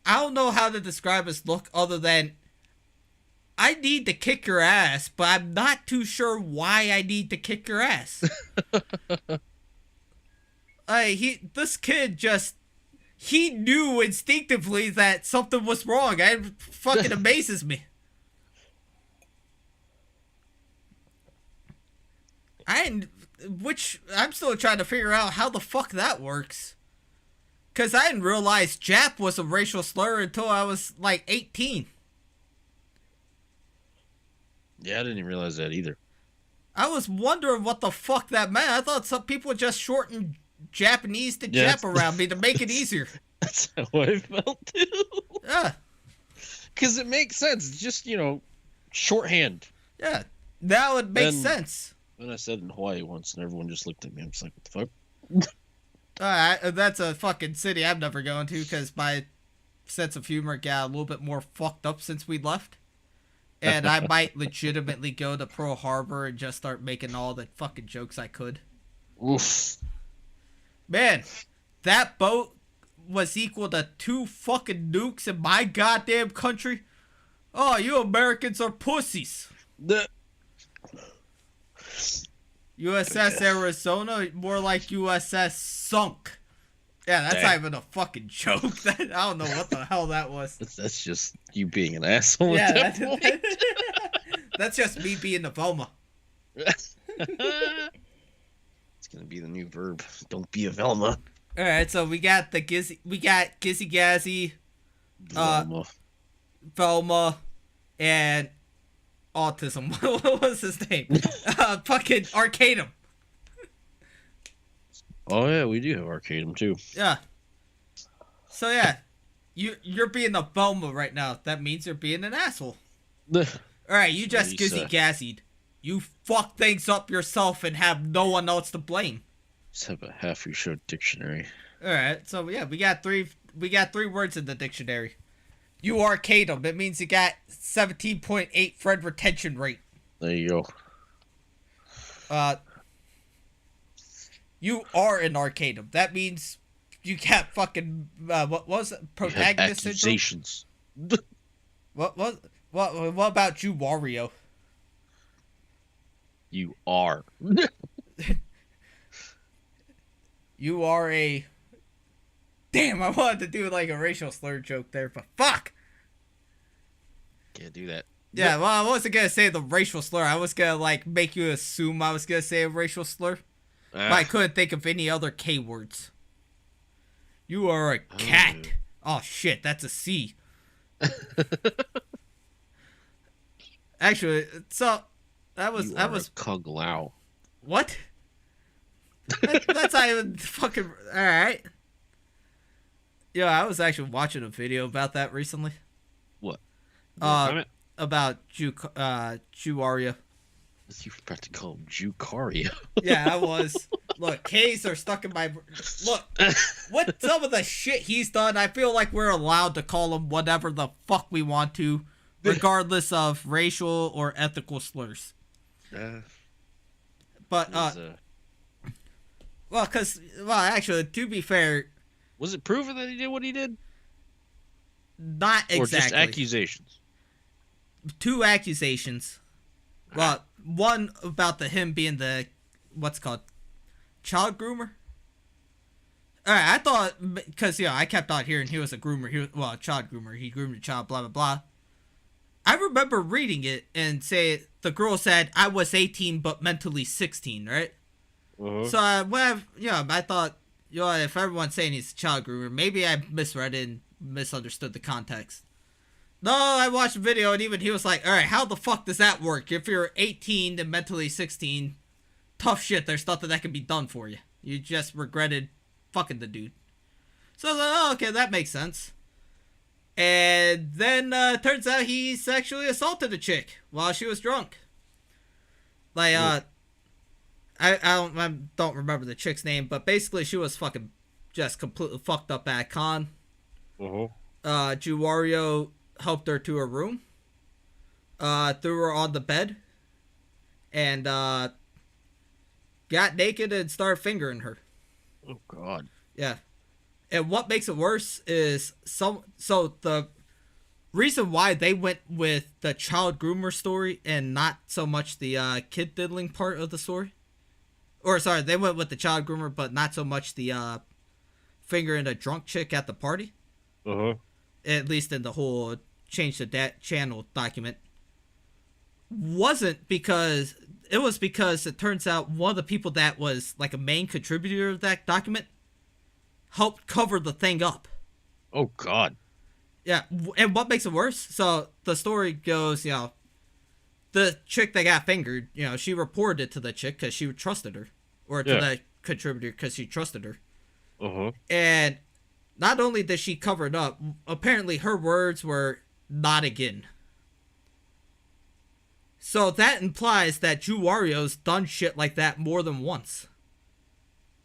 I don't know how to describe his look other than I need to kick your ass, but I'm not too sure why I need to kick your ass. This kid just, he knew instinctively that something was wrong. It fucking amazes me. Which I'm still trying to figure out how the fuck that works. Because I didn't realize Jap was a racial slur until I was like 18.
Yeah, I didn't even realize that either.
I was wondering what the fuck that meant. I thought some people just shortened Japanese to Jap around me to make it easier.
That's how I felt too.
Yeah.
Because it makes sense. It's just, shorthand.
Yeah. Now it makes sense.
Then I said in Hawaii once and everyone just looked at me. I'm just like, what the fuck?
That's a fucking city I'm never going to because my sense of humor got a little bit more fucked up since we left. And I might legitimately go to Pearl Harbor and just start making all the fucking jokes I could.
Oof.
Man, that boat was equal to 2 fucking nukes in my goddamn country. Oh, you Americans are pussies. USS Arizona, more like USS Sunk. Yeah, that's not even a fucking joke. I don't know what the hell that was.
That's just you being an asshole.
Yeah,
at that point.
that's just me being the Velma.
It's gonna be the new verb. Don't be a Velma.
All right, so we got Gizzy Gazzy, Velma, and autism. What was his name? Fucking Arcadum.
Oh yeah, we do have Arcadum too.
Yeah. So yeah, you're being a Velma right now. That means you're being an asshole. All right, you just Gizzy Gazzied. You fuck things up yourself and have no one else to blame.
Let's have a Hafu show dictionary.
All right, so yeah, we got three words in the dictionary. You Arcadum. It means you got 17.8 Fred retention rate.
There you go.
You are an Arcadum. That means you got fucking what was it? Protagonist
accusations.
syndrome. What about you, Wario?
You are.
You are a. Damn, I wanted to do like a racial slur joke there, but fuck.
Can't do that.
Yeah, well, I wasn't gonna say the racial slur. I was gonna like make you assume I was gonna say a racial slur, but I couldn't think of any other K words. You are a cat. Oh shit, that's a C. Actually, so that was
Kung Lao.
What? That's not even fucking all right. Yeah, I was actually watching a video about that recently.
What?
About Juaria.
You were about to call him Jucaria.
Yeah, I was. Look, K's are stuck in my. Look, what some of the shit he's done, I feel like we're allowed to call him whatever the fuck we want to, regardless of racial or ethical slurs. But actually, to be fair,
was it proven that he did what he did?
Not exactly.
Or just accusations?
2 accusations. Well, one about him being the what's called child groomer. All right, I thought because I kept on hearing he was a groomer. He was a child groomer. He groomed a child. Blah blah blah. I remember reading it and say the girl said I was 18 but mentally 16, right?
Uh-huh.
So I thought if everyone's saying he's a child groomer, maybe I misread it and misunderstood the context. No, I watched the video and even he was like, all right, how the fuck does that work? If you're 18 and mentally 16, tough shit, there's nothing that can be done for you. You just regretted fucking the dude. So I was like, oh, okay, that makes sense. And then turns out he sexually assaulted a chick while she was drunk. Like, I don't remember the chick's name, but basically she was fucking just completely fucked up at a con. Juwario helped her to her room, threw her on the bed, and got naked and started fingering her.
Oh God.
Yeah. And what makes it worse is so the reason why they went with the child groomer story and not so much the kid diddling part of the story. Or sorry, they went with the child groomer but not so much the fingering a drunk chick at the party. At least in the whole change the channel document. Wasn't because it turns out one of the people that was like a main contributor of that document helped cover the thing up.
Oh God.
Yeah, and what makes it worse? So the story goes, the chick that got fingered, she reported it to the chick because she trusted her, or to the contributor because she trusted her. And not only did she cover it up, apparently her words were not again. So that implies that Juwario's done shit like that more than once.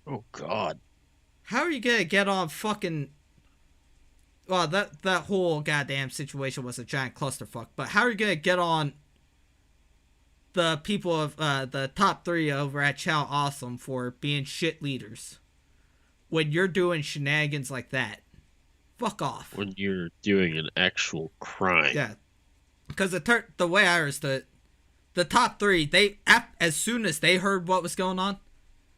Oh God.
How are you gonna get on fucking well, that whole goddamn situation was a giant clusterfuck. But how are you gonna get on the people of the top three over at Chow Awesome for being shit leaders when you're doing shenanigans like that? Fuck off.
When you're doing an actual crime.
Yeah, because the way I understood, the top three, as soon as they heard what was going on,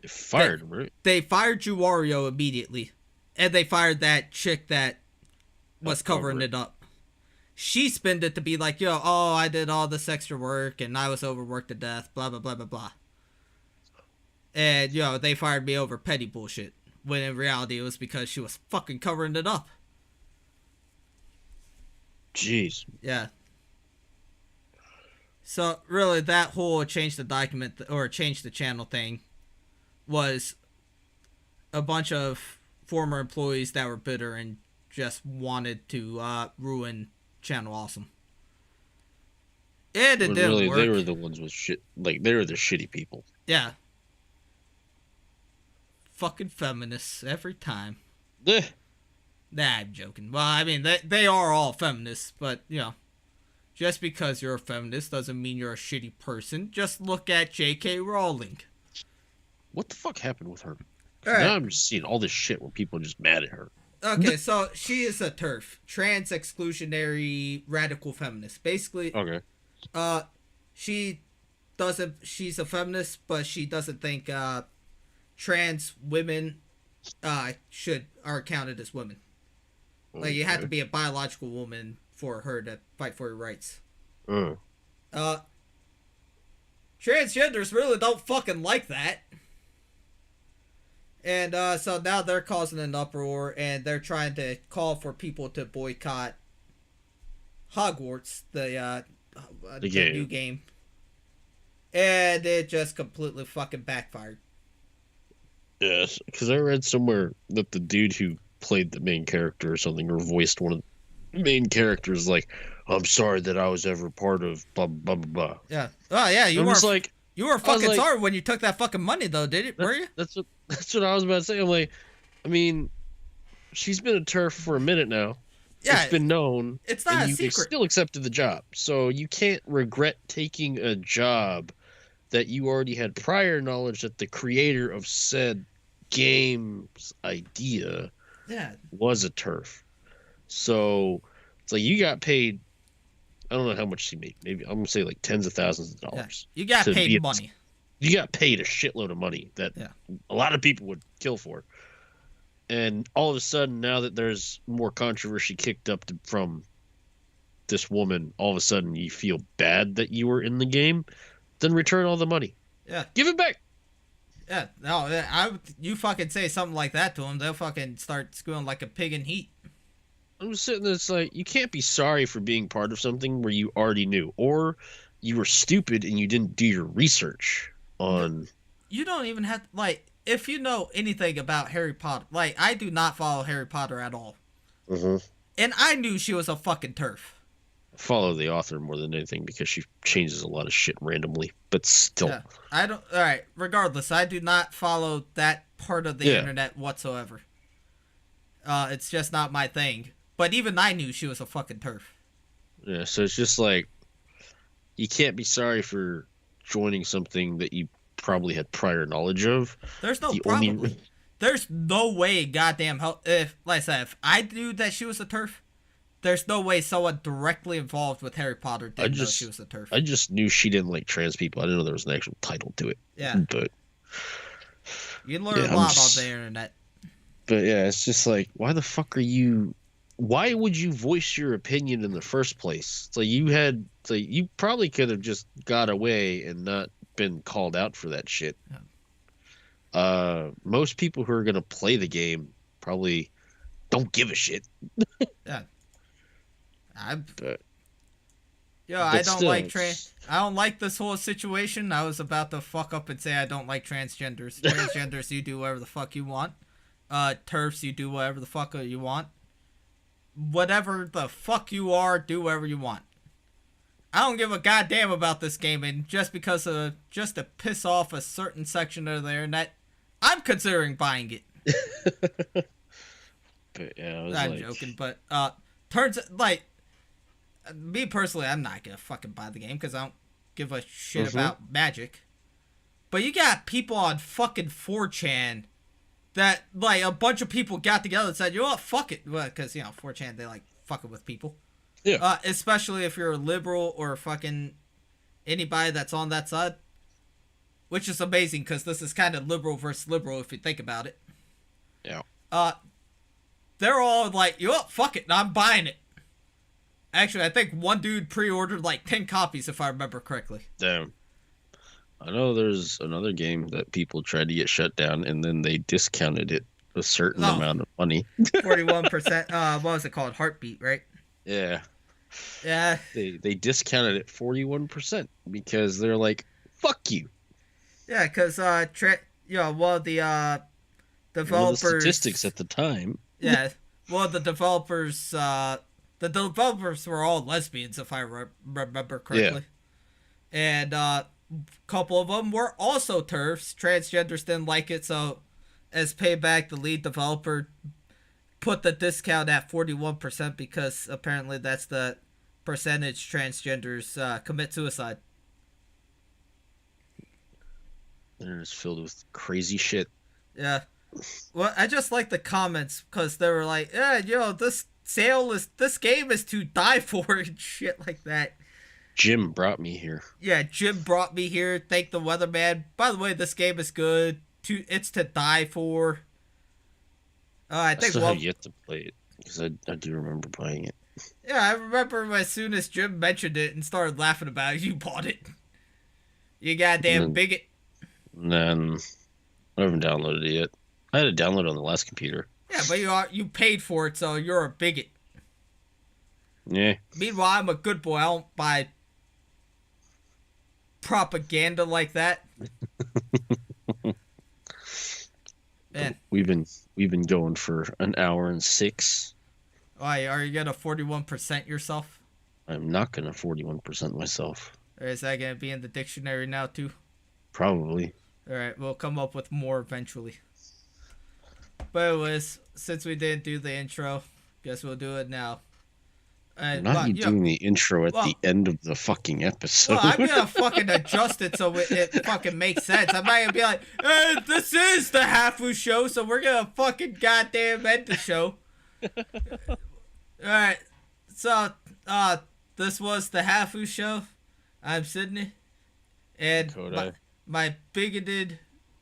They fired him, right?
they fired Juwario immediately, and they fired that chick that was covering it up. She spinned it to be like, yo, oh, I did all this extra work and I was overworked to death, blah, blah, blah, blah, blah. And, they fired me over petty bullshit. When in reality, it was because she was fucking covering it up.
Jeez.
Yeah. So, really, that whole change the document, or change the channel thing was a bunch of former employees that were bitter and just wanted to ruin Channel Awesome. And it didn't
really,
work.
they were the ones with shit. Like, they were the shitty people.
Yeah. Fucking feminists every time.
Eh.
Nah, I'm joking. Well, I mean, they are all feminists, but, just because you're a feminist doesn't mean you're a shitty person. Just look at J.K. Rowling.
What the fuck happened with her?
Right.
Now I'm just seeing all this shit where people are just mad at her.
Okay, so she is a TERF, trans exclusionary radical feminist. Basically,
Okay.
she's a feminist, but she doesn't think trans women are counted as women. Like, you have to be a biological woman for her to fight for your rights. Transgenders really don't fucking like that. And so now they're causing an uproar, and they're trying to call for people to boycott Hogwarts, the new game. And it just completely fucking backfired.
Yes, because I read somewhere that the dude who played the main character or something, or voiced one of the main characters, like, I'm sorry that I was ever part of blah blah blah blah.
Yeah. Oh yeah, you were fucking
like,
sorry when you took that fucking money though, did it? Were you?
That's what I was about to say. I'm like, I mean, she's been a TERF for a minute now. Yeah, it's been known.
It's not a secret.
You still accepted the job, so you can't regret taking a job that you already had prior knowledge that the creator of said game's idea was a TERF. So it's like you got paid. I don't know how much she made. Maybe I'm gonna say like tens of thousands of dollars.
Yeah. You got paid money.
You got paid a shitload of money that a lot of people would kill for. And all of a sudden, now that there's more controversy kicked up from this woman, all of a sudden you feel bad that you were in the game. Then return all the money.
Yeah.
Give it back.
Yeah. No, you fucking say something like that to them, they'll fucking start squealing like a pig in heat.
I'm just sitting there, it's like, you can't be sorry for being part of something where you already knew. Or you were stupid and you didn't do your research on...
You don't even have... Like, if you know anything about Harry Potter... Like, I do not follow Harry Potter at all.
Mm-hmm.
And I knew she was a fucking TERF.
Follow the author more than anything because she changes a lot of shit randomly, but still.
Yeah, I don't. All right. Regardless, I do not follow that part of the internet whatsoever. It's just not my thing. But even I knew she was a fucking TERF.
Yeah, so it's just like you can't be sorry for joining something that you probably had prior knowledge of.
There's no probably. There's no way, goddamn hell. If like I said, if I knew that she was a TERF. There's no way someone directly involved with Harry Potter didn't know she was a TERF.
I just knew she didn't like trans people. I didn't know there was an actual title to it.
Yeah.
But
you learn a lot on the internet.
But yeah, it's just like, why the fuck are you... Why would you voice your opinion in the first place? It's like you probably could have just got away and not been called out for that shit. Yeah. Most people who are going to play the game probably don't give a shit.
Yeah. I don't like this whole situation. I was about to fuck up and say I don't like transgenders. Transgenders, you do whatever the fuck you want. TERFs, you do whatever the fuck you want. Whatever the fuck you are, do whatever you want. I don't give a goddamn about this game, and just because just to piss off a certain section of the internet, I'm considering buying it.
But yeah, I was
I'm
like,
joking, but turns like me personally, I'm not gonna fucking buy the game because I don't give a shit about magic. But you got people on fucking 4chan that like a bunch of people got together and said, you know what, fuck it, because 4chan they like fucking with people.
yeah,
Especially if you're a liberal or fucking anybody that's on that side, which is amazing because this is kind of liberal versus liberal if you think about it.
yeah.
They're all like, you know what, fuck it, I'm buying it. Actually, I think one dude pre-ordered like 10 copies if I remember correctly.
Damn. I know there's another game that people tried to get shut down, and then they discounted it a certain amount of money.
41%. What was it called? Heartbeat, right?
Yeah.
Yeah.
They discounted it 41% because they're like, fuck you.
Yeah, because the developers.
One of the statistics at the time.
Yeah. Well, the developers were all lesbians, if I remember correctly. Yeah. And a couple of them were also TERFs. Transgenders didn't like it, so as payback, the lead developer put the discount at 41% because apparently that's the percentage transgenders commit suicide.
They're just filled with crazy shit.
Yeah. Well, I just like the comments because they were like, yeah, this game is to die for and shit like that.
Jim brought me here.
Yeah, Jim brought me here. Thank the weatherman. By the way, this game is good. It's to die for. I think
still have yet to play it because I do remember playing it.
Yeah, I remember as soon as Jim mentioned it and started laughing about it, you bought it. You goddamn bigot.
And then I haven't downloaded it yet. I had it downloaded on the last computer.
Yeah, but you paid for it, so you're a bigot.
Yeah.
Meanwhile, I'm a good boy. I don't buy propaganda like that. Man.
We've been going for an hour and 6.
Why, are you gonna 41% yourself?
I'm not gonna 41% myself.
Or is that gonna be in the dictionary now too?
Probably.
Alright, we'll come up with more eventually. But anyways, since we didn't do the intro, guess we'll do it now.
Not doing the intro at the end of the fucking episode.
Well, I'm gonna fucking adjust it so it fucking makes sense. I'm not gonna be like, hey, this is the Hafu show, so we're gonna fucking goddamn end the show. Alright, so, this was the Hafu show. I'm Sydney. And my bigoted,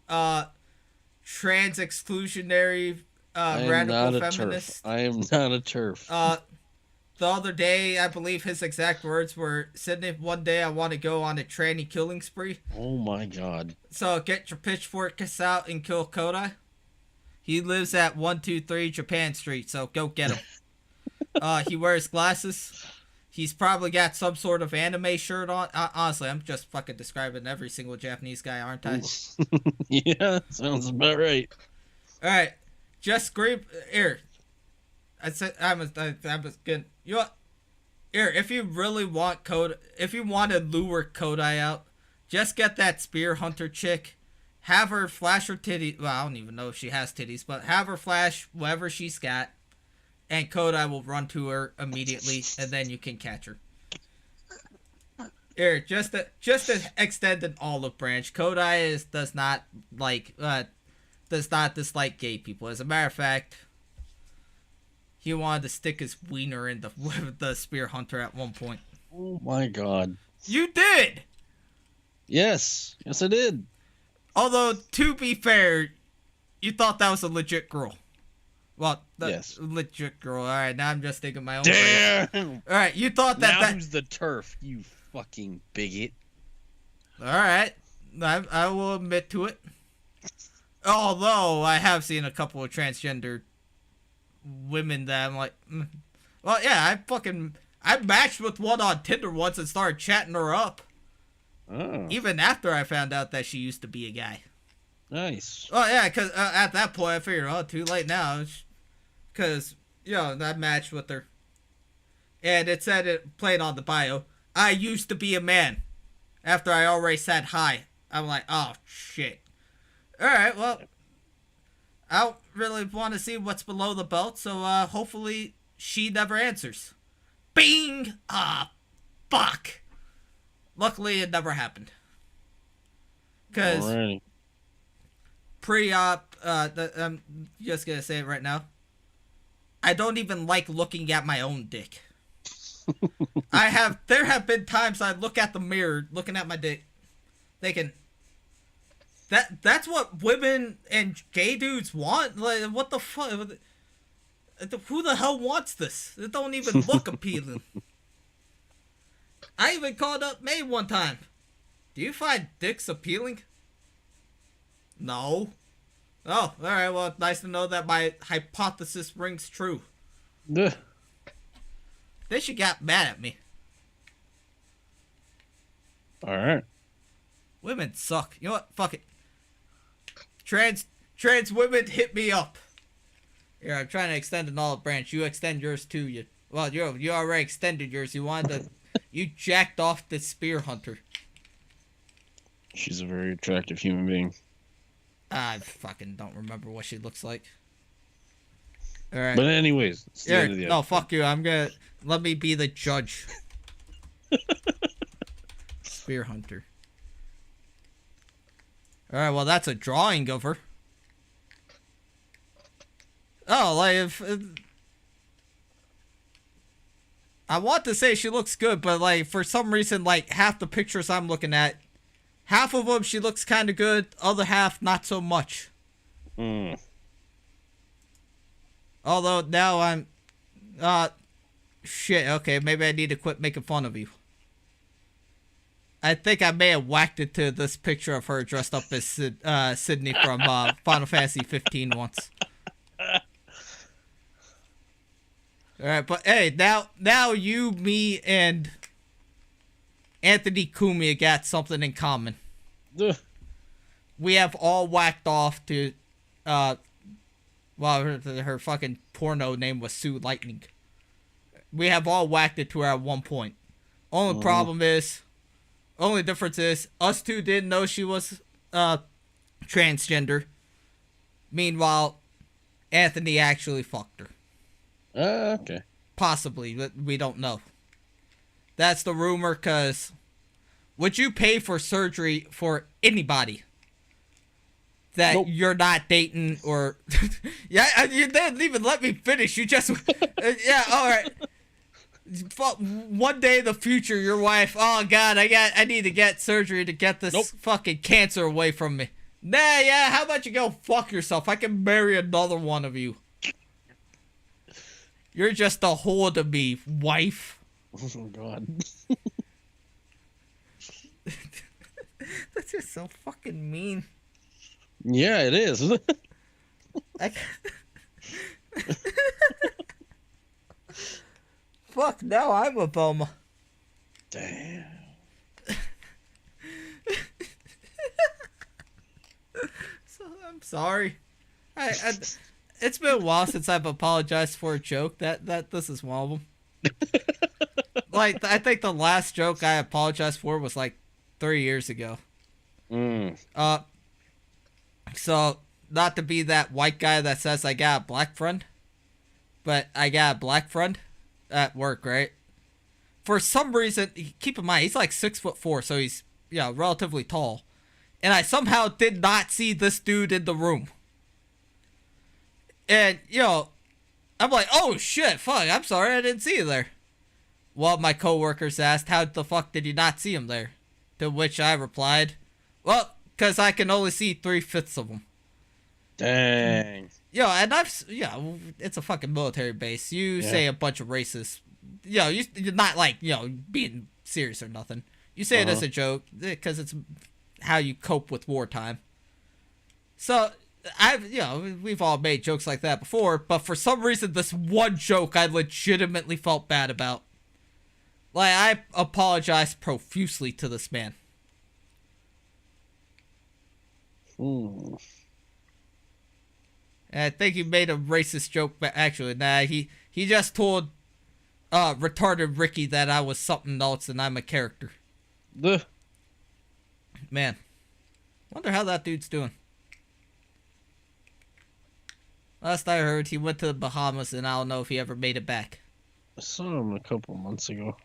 trans exclusionary, radical feminist.
I am not a TERF.
The other day, I believe his exact words were, Sydney, one day I want to go on a tranny killing spree.
Oh my god.
So get your pitchforks out and kill Kodai. He lives at 123 Japan Street, so go get him. He wears glasses. He's probably got some sort of anime shirt on. Honestly, I'm just fucking describing every single Japanese guy, aren't I?
Yeah, sounds about right.
Alright, just scream. Here. I said, I'm gonna. You know what? Here, if you really want if you want to lure Kodai out, just get that spear hunter chick. Have her flash her titties. Well, I don't even know if she has titties, but have her flash whatever she's got. And Kodai will run to her immediately, and then you can catch her. Here, just to extend an olive branch. Kodai does not dislike gay people. As a matter of fact, he wanted to stick his wiener in the spear hunter at one point.
Oh my god.
You did!
Yes I did.
Although, to be fair, you thought that was a legit girl. Well,
yes.
Legit girl. Alright, now I'm just thinking my own.
Damn!
Alright, you thought that.
Now who's the TERF, you fucking bigot? Alright,
I will admit to it. Although, I have seen a couple of transgender women that I'm like, well, yeah, I matched with one on Tinder once and started chatting her up.
Oh.
Even after I found out that she used to be a guy.
Nice.
Well, yeah, because at that point I figured, oh, too late now. Because, I matched with her. And it said it played on the bio, I used to be a man. After I already said hi. I'm like, oh, shit. Alright, well, I don't really want to see what's below the belt, so hopefully she never answers. Bing! Ah, fuck. Luckily, it never happened. Because
Alrighty.
pre-op, I'm just gonna say it right now. I don't even like looking at my own dick. There have been times I look at the mirror, looking at my dick, thinking, that's what women and gay dudes want? Like, what the fuck? Who the hell wants this? It don't even look appealing. I even called up May one time. Do you find dicks appealing? No. Oh, alright, well, nice to know that my hypothesis rings true.
Ugh.
Then she got mad at me.
Alright.
Women suck. You know what? Fuck it. Trans women, hit me up. Here, I'm trying to extend an olive branch. You extend yours too. You already extended yours. You wanted to... You jacked off the spear hunter.
She's a very attractive human being.
I fucking don't remember what she looks like. Alright.
But anyways, it's the end of the
no,
episode.
fuck you. Let me be the judge. Spear hunter. Alright, well, that's a drawing of her. Oh, like, if I want to say she looks good, but, like, for some reason, like, half the pictures I'm looking at, half of them she looks kind of good, other half not so much.
Mm.
Although, now I'm, shit, okay, maybe I need to quit making fun of you. I think I may have whacked it to this picture of her dressed up as Sydney from Final Fantasy 15 once. Alright, but hey, now you, me, and Anthony Cumia got something in common.
Ugh.
We have all whacked off to, well, her fucking porno name was Sue Lightning. We have all whacked it to her at one point. Only difference is, us two didn't know she was, transgender. Meanwhile, Anthony actually fucked her.
Okay.
Possibly, but we don't know. That's the rumor, because would you pay for surgery for anybody that
Nope.
you're not dating or... Yeah, you didn't even let me finish. You just... yeah, alright. One day in the future, your wife, oh god, I need to get surgery to get this fucking cancer away from me. Nah, yeah, how about you go fuck yourself? I can marry another one of you. You're just a whore to me, wife.
Oh god.
That's just so fucking mean.
Yeah, it is.
Fuck, now I'm a Velma.
Damn.
So, I'm sorry. It's been a while since I've apologized for a joke. That this is one of them. Like, I think the last joke I apologized for was like 3 years ago.
Mm.
So, not to be that white guy that says I got a black friend, but I got a black friend at work, right? For some reason, keep in mind, he's like 6'4", so he's, relatively tall. And I somehow did not see this dude in the room. And, I'm like, oh shit, fuck, I'm sorry, I didn't see you there. Well, my coworkers asked, how the fuck did you not see him there? To which I replied, well, because I can only see 3/5 of him.
Dang.
And it's a fucking military base. You say a bunch of racist, you're not like, being serious or nothing. You say it as a joke, because it's how you cope with wartime. So, we've all made jokes like that before, but for some reason, this one joke I legitimately felt bad about. Like, I apologized profusely to this man.
Ooh.
And I think he made a racist joke, but actually, nah, he just told retarded Ricky that I was something else and I'm a character.
Ugh.
Man, wonder how that dude's doing. Last I heard, he went to the Bahamas, and I don't know if he ever made it back.
I saw him a couple months ago.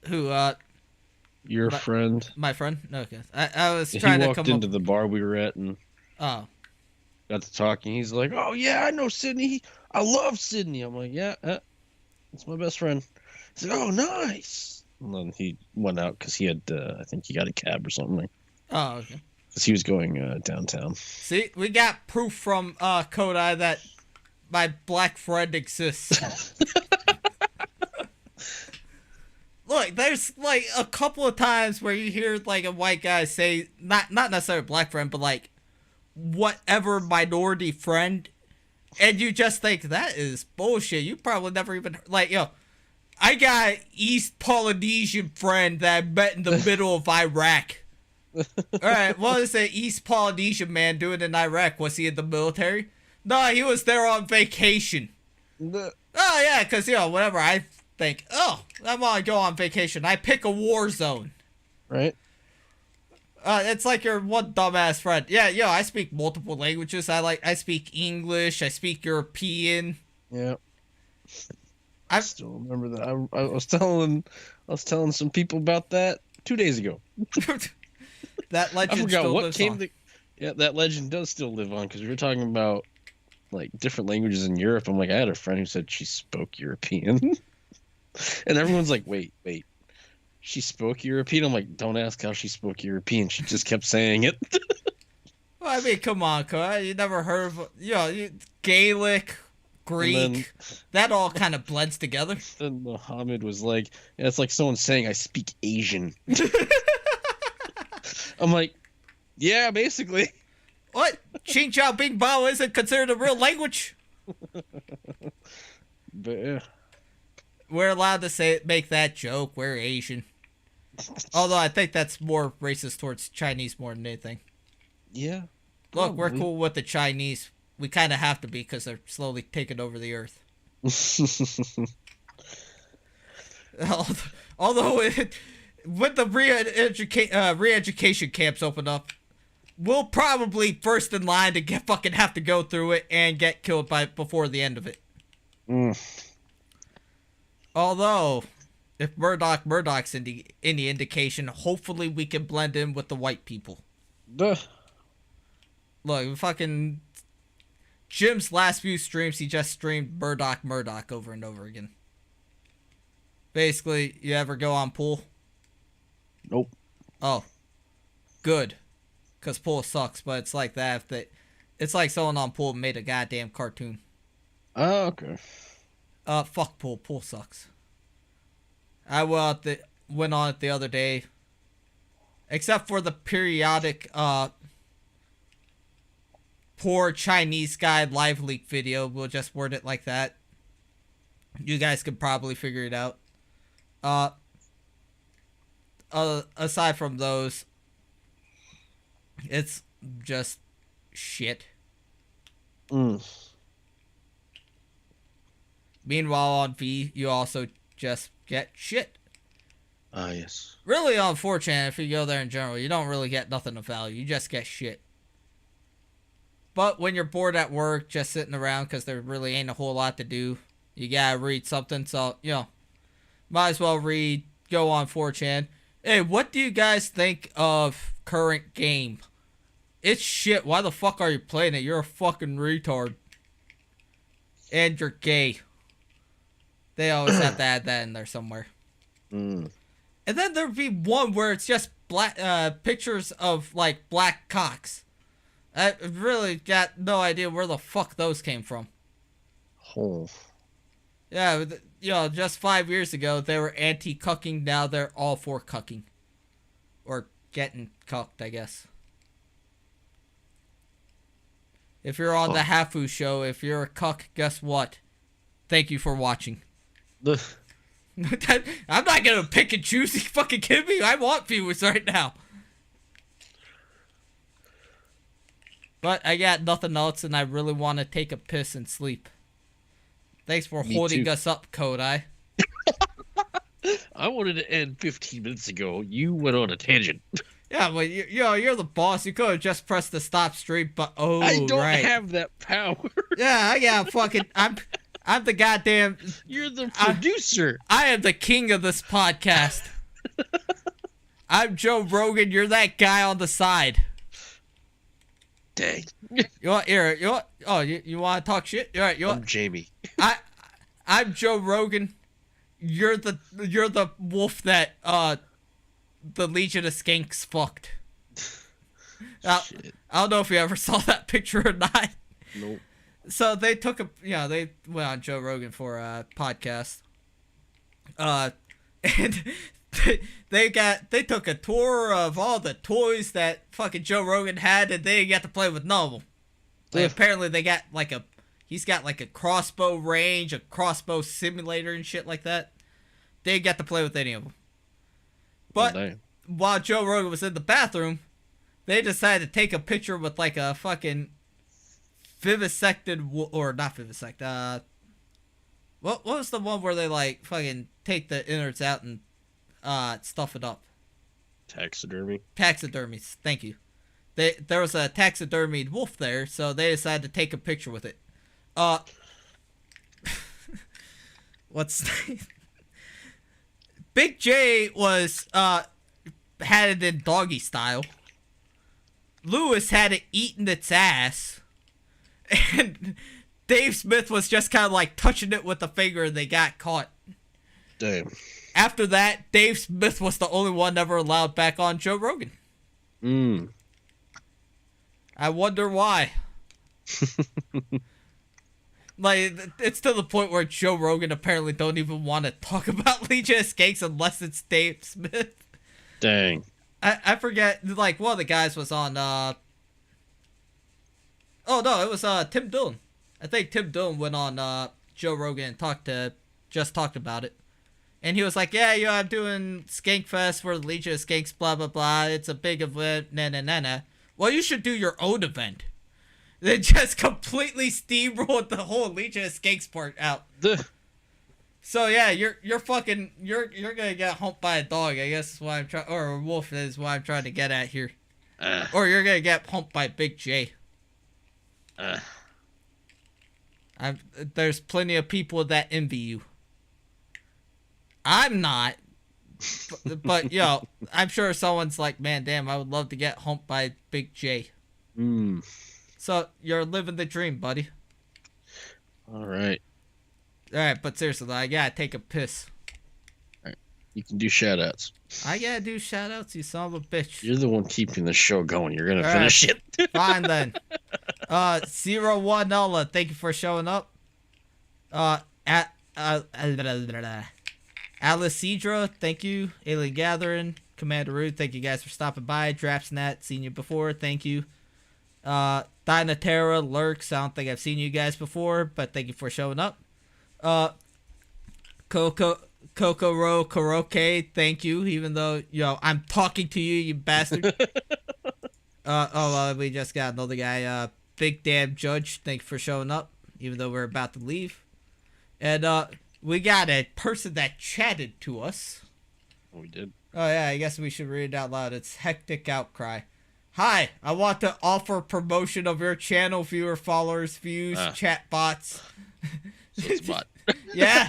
Who,
Your friend.
My friend? No, okay. I was
He
trying to
walked
come
into
up...
the bar we were at and
Oh.
got to talking. He's like, "Oh yeah, I know Sydney. I love Sydney." I'm like, "Yeah, that's my best friend." He's like, "Oh, nice." And then he went out because he had, I think he got a cab or something.
Oh, okay.
Because he was going downtown.
See, we got proof from Kodai that my black friend exists. Look, there's like a couple of times where you hear like a white guy say, not necessarily a black friend, but like whatever minority friend, and you just think that is bullshit. You probably never even like, I got East Polynesian friend that I met in the middle of Iraq. All right, what is the East Polynesian man doing in Iraq? Was he in the military? No, he was there on vacation. Oh yeah, because whenever I think, oh, I want to go on vacation, I pick a war zone.
Right.
It's like your one dumbass friend. Yeah, I speak multiple languages. I speak English. I speak European.
Yeah. I still remember that. I was telling some people about that 2 days ago.
That legend.
I forgot
still
what
lives
came.
on.
Yeah, that legend does still live on because we were talking about like different languages in Europe. I'm like, I had a friend who said she spoke European, and everyone's like, wait, she spoke European. I'm like, don't ask how she spoke European. She just kept saying it.
Well, I mean, come on, Cole. You never heard of Gaelic, Greek? That all kind of blends together.
Then Muhammad was like, yeah, it's like someone saying I speak Asian. I'm like, yeah, basically.
What? Xing Jiao Bing Bao isn't considered a real language?
But yeah.
We're allowed to make that joke. We're Asian. Although I think that's more racist towards Chinese more than anything.
Yeah.
Look, we're cool with the Chinese. We kind of have to be because they're slowly taking over the earth. Although when the re-education camps open up, we'll probably first in line to have to go through it and get killed before the end of it. Although, if Murdoch's any indication, hopefully we can blend in with the white people.
Duh.
Look, fucking Jim's last few streams, he just streamed Murdoch over and over again. Basically, you ever go on pool?
Nope.
Oh, good. Because pool sucks, but it's like that. It's like someone on pool made a goddamn cartoon.
Oh, okay.
Fuck pool. Pool sucks. I went on it the other day. Except for the periodic, poor Chinese guy live leak video. We'll just word it like that. You guys could probably figure it out. Aside from those, it's just shit. Meanwhile, on V, you also just get shit.
Ah, yes.
Really, on 4chan, if you go there in general, you don't really get nothing of value. You just get shit. But when you're bored at work, just sitting around because there really ain't a whole lot to do, you gotta read something. So, might as well go on 4chan. Hey, what do you guys think of current game? It's shit. Why the fuck are you playing it? You're a fucking retard. And you're gay. They always have to add that in there somewhere. And then there'd be one where it's just black pictures of like black cocks. I really got no idea where the fuck those came from.
Oh.
Yeah, just 5 years ago they were anti-cucking. Now they're all for cucking, or getting cucked, I guess. If you're on the Hafu show, if you're a cuck, guess what? Thank you for watching. I'm not gonna pick and choose. You fucking kidding me? I want viewers right now. But I got nothing else, and I really want to take a piss and sleep. Thanks for holding us up, Kodai.
I wanted to end 15 minutes ago. You went on a tangent.
Yeah, well, you're the boss. You could have just pressed the stop stream, but
I don't
right.
have that power.
Yeah, I'm the goddamn.
You're the producer.
I am the king of this podcast. I'm Joe Rogan. You're that guy on the side.
Dang.
You want here? You want? Oh, you want to talk shit? All right,
I'm Jamie.
I'm Joe Rogan. You're the wolf that the Legion of Skanks fucked. I don't know if you ever saw that picture or not.
Nope.
So they they went on Joe Rogan for a podcast. And they took a tour of all the toys that fucking Joe Rogan had, and they got to play with none of them. Like, apparently they got he's got like a crossbow range, a crossbow simulator and shit like that. They got to play with any of them. But while Joe Rogan was in the bathroom, they decided to take a picture with like a fucking vivisected, or not vivisect, what was the one where they like fucking take the innards out and stuff it up?
Taxidermy.
Taxidermies, thank you. There was a taxidermied wolf there, so they decided to take a picture with it. What's Big J was had it in doggy style. Lewis had it eating its ass, and Dave Smith was just kind of like touching it with a finger, and they got caught.
Damn.
After that, Dave Smith was the only one ever allowed back on Joe Rogan. I wonder why. Like, it's to the point where Joe Rogan apparently don't even want to talk about Legion of Skanks unless it's Dave Smith.
Dang.
I forget, like, one of the guys was on, oh no, it was, Tim Dillon. I think Tim Dillon went on, Joe Rogan and talked about it. And he was like, yeah, I'm doing Skankfest for the Legion of Skanks, blah, blah, blah. It's a big event, na. Well, you should do your own event. They just completely steamrolled the whole Legion of Skanks part out. So yeah, you're gonna get humped by a dog, I guess is what I'm trying, or a wolf is what I'm trying to get at here. Or you're gonna get humped by Big J. There's plenty of people that envy you. I'm not, but I'm sure someone's like, man, damn, I would love to get humped by Big J. So you're living the dream, buddy.
All right,
but seriously, I gotta take a piss.
All right, you can do shout outs.
I gotta do shout outs, you son of a bitch.
You're the one keeping the show going. You're gonna finish it.
Fine then. 01 Ella, thank you for showing up. Alicidra, thank you. Alien Gathering, Commander Rude, thank you guys for stopping by. Drapsnat, seen you before, thank you. Dynaterra, Lurks, I don't think I've seen you guys before, but thank you for showing up. Kokoro Karaoke, thank you, even though, I'm talking to you, you bastard. We just got another guy, Big Damn Judge, thank you for showing up, even though we're about to leave. And, we got a person that chatted to us.
Oh, we did?
Oh, yeah, I guess we should read it out loud. It's Hectic Outcry. Hi, I want to offer promotion of your channel, viewer, followers, views, chat bots.
So it's a bot.
Yeah.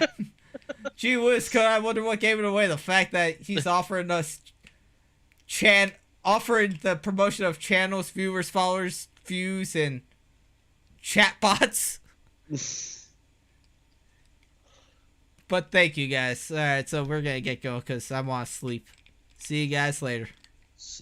Gee whiz, I wonder what gave it away. The fact that he's offering us offering the promotion of channels, viewers, followers, views, and chat bots. But thank you guys. Alright, so we're gonna get going because I want to sleep. See you guys later.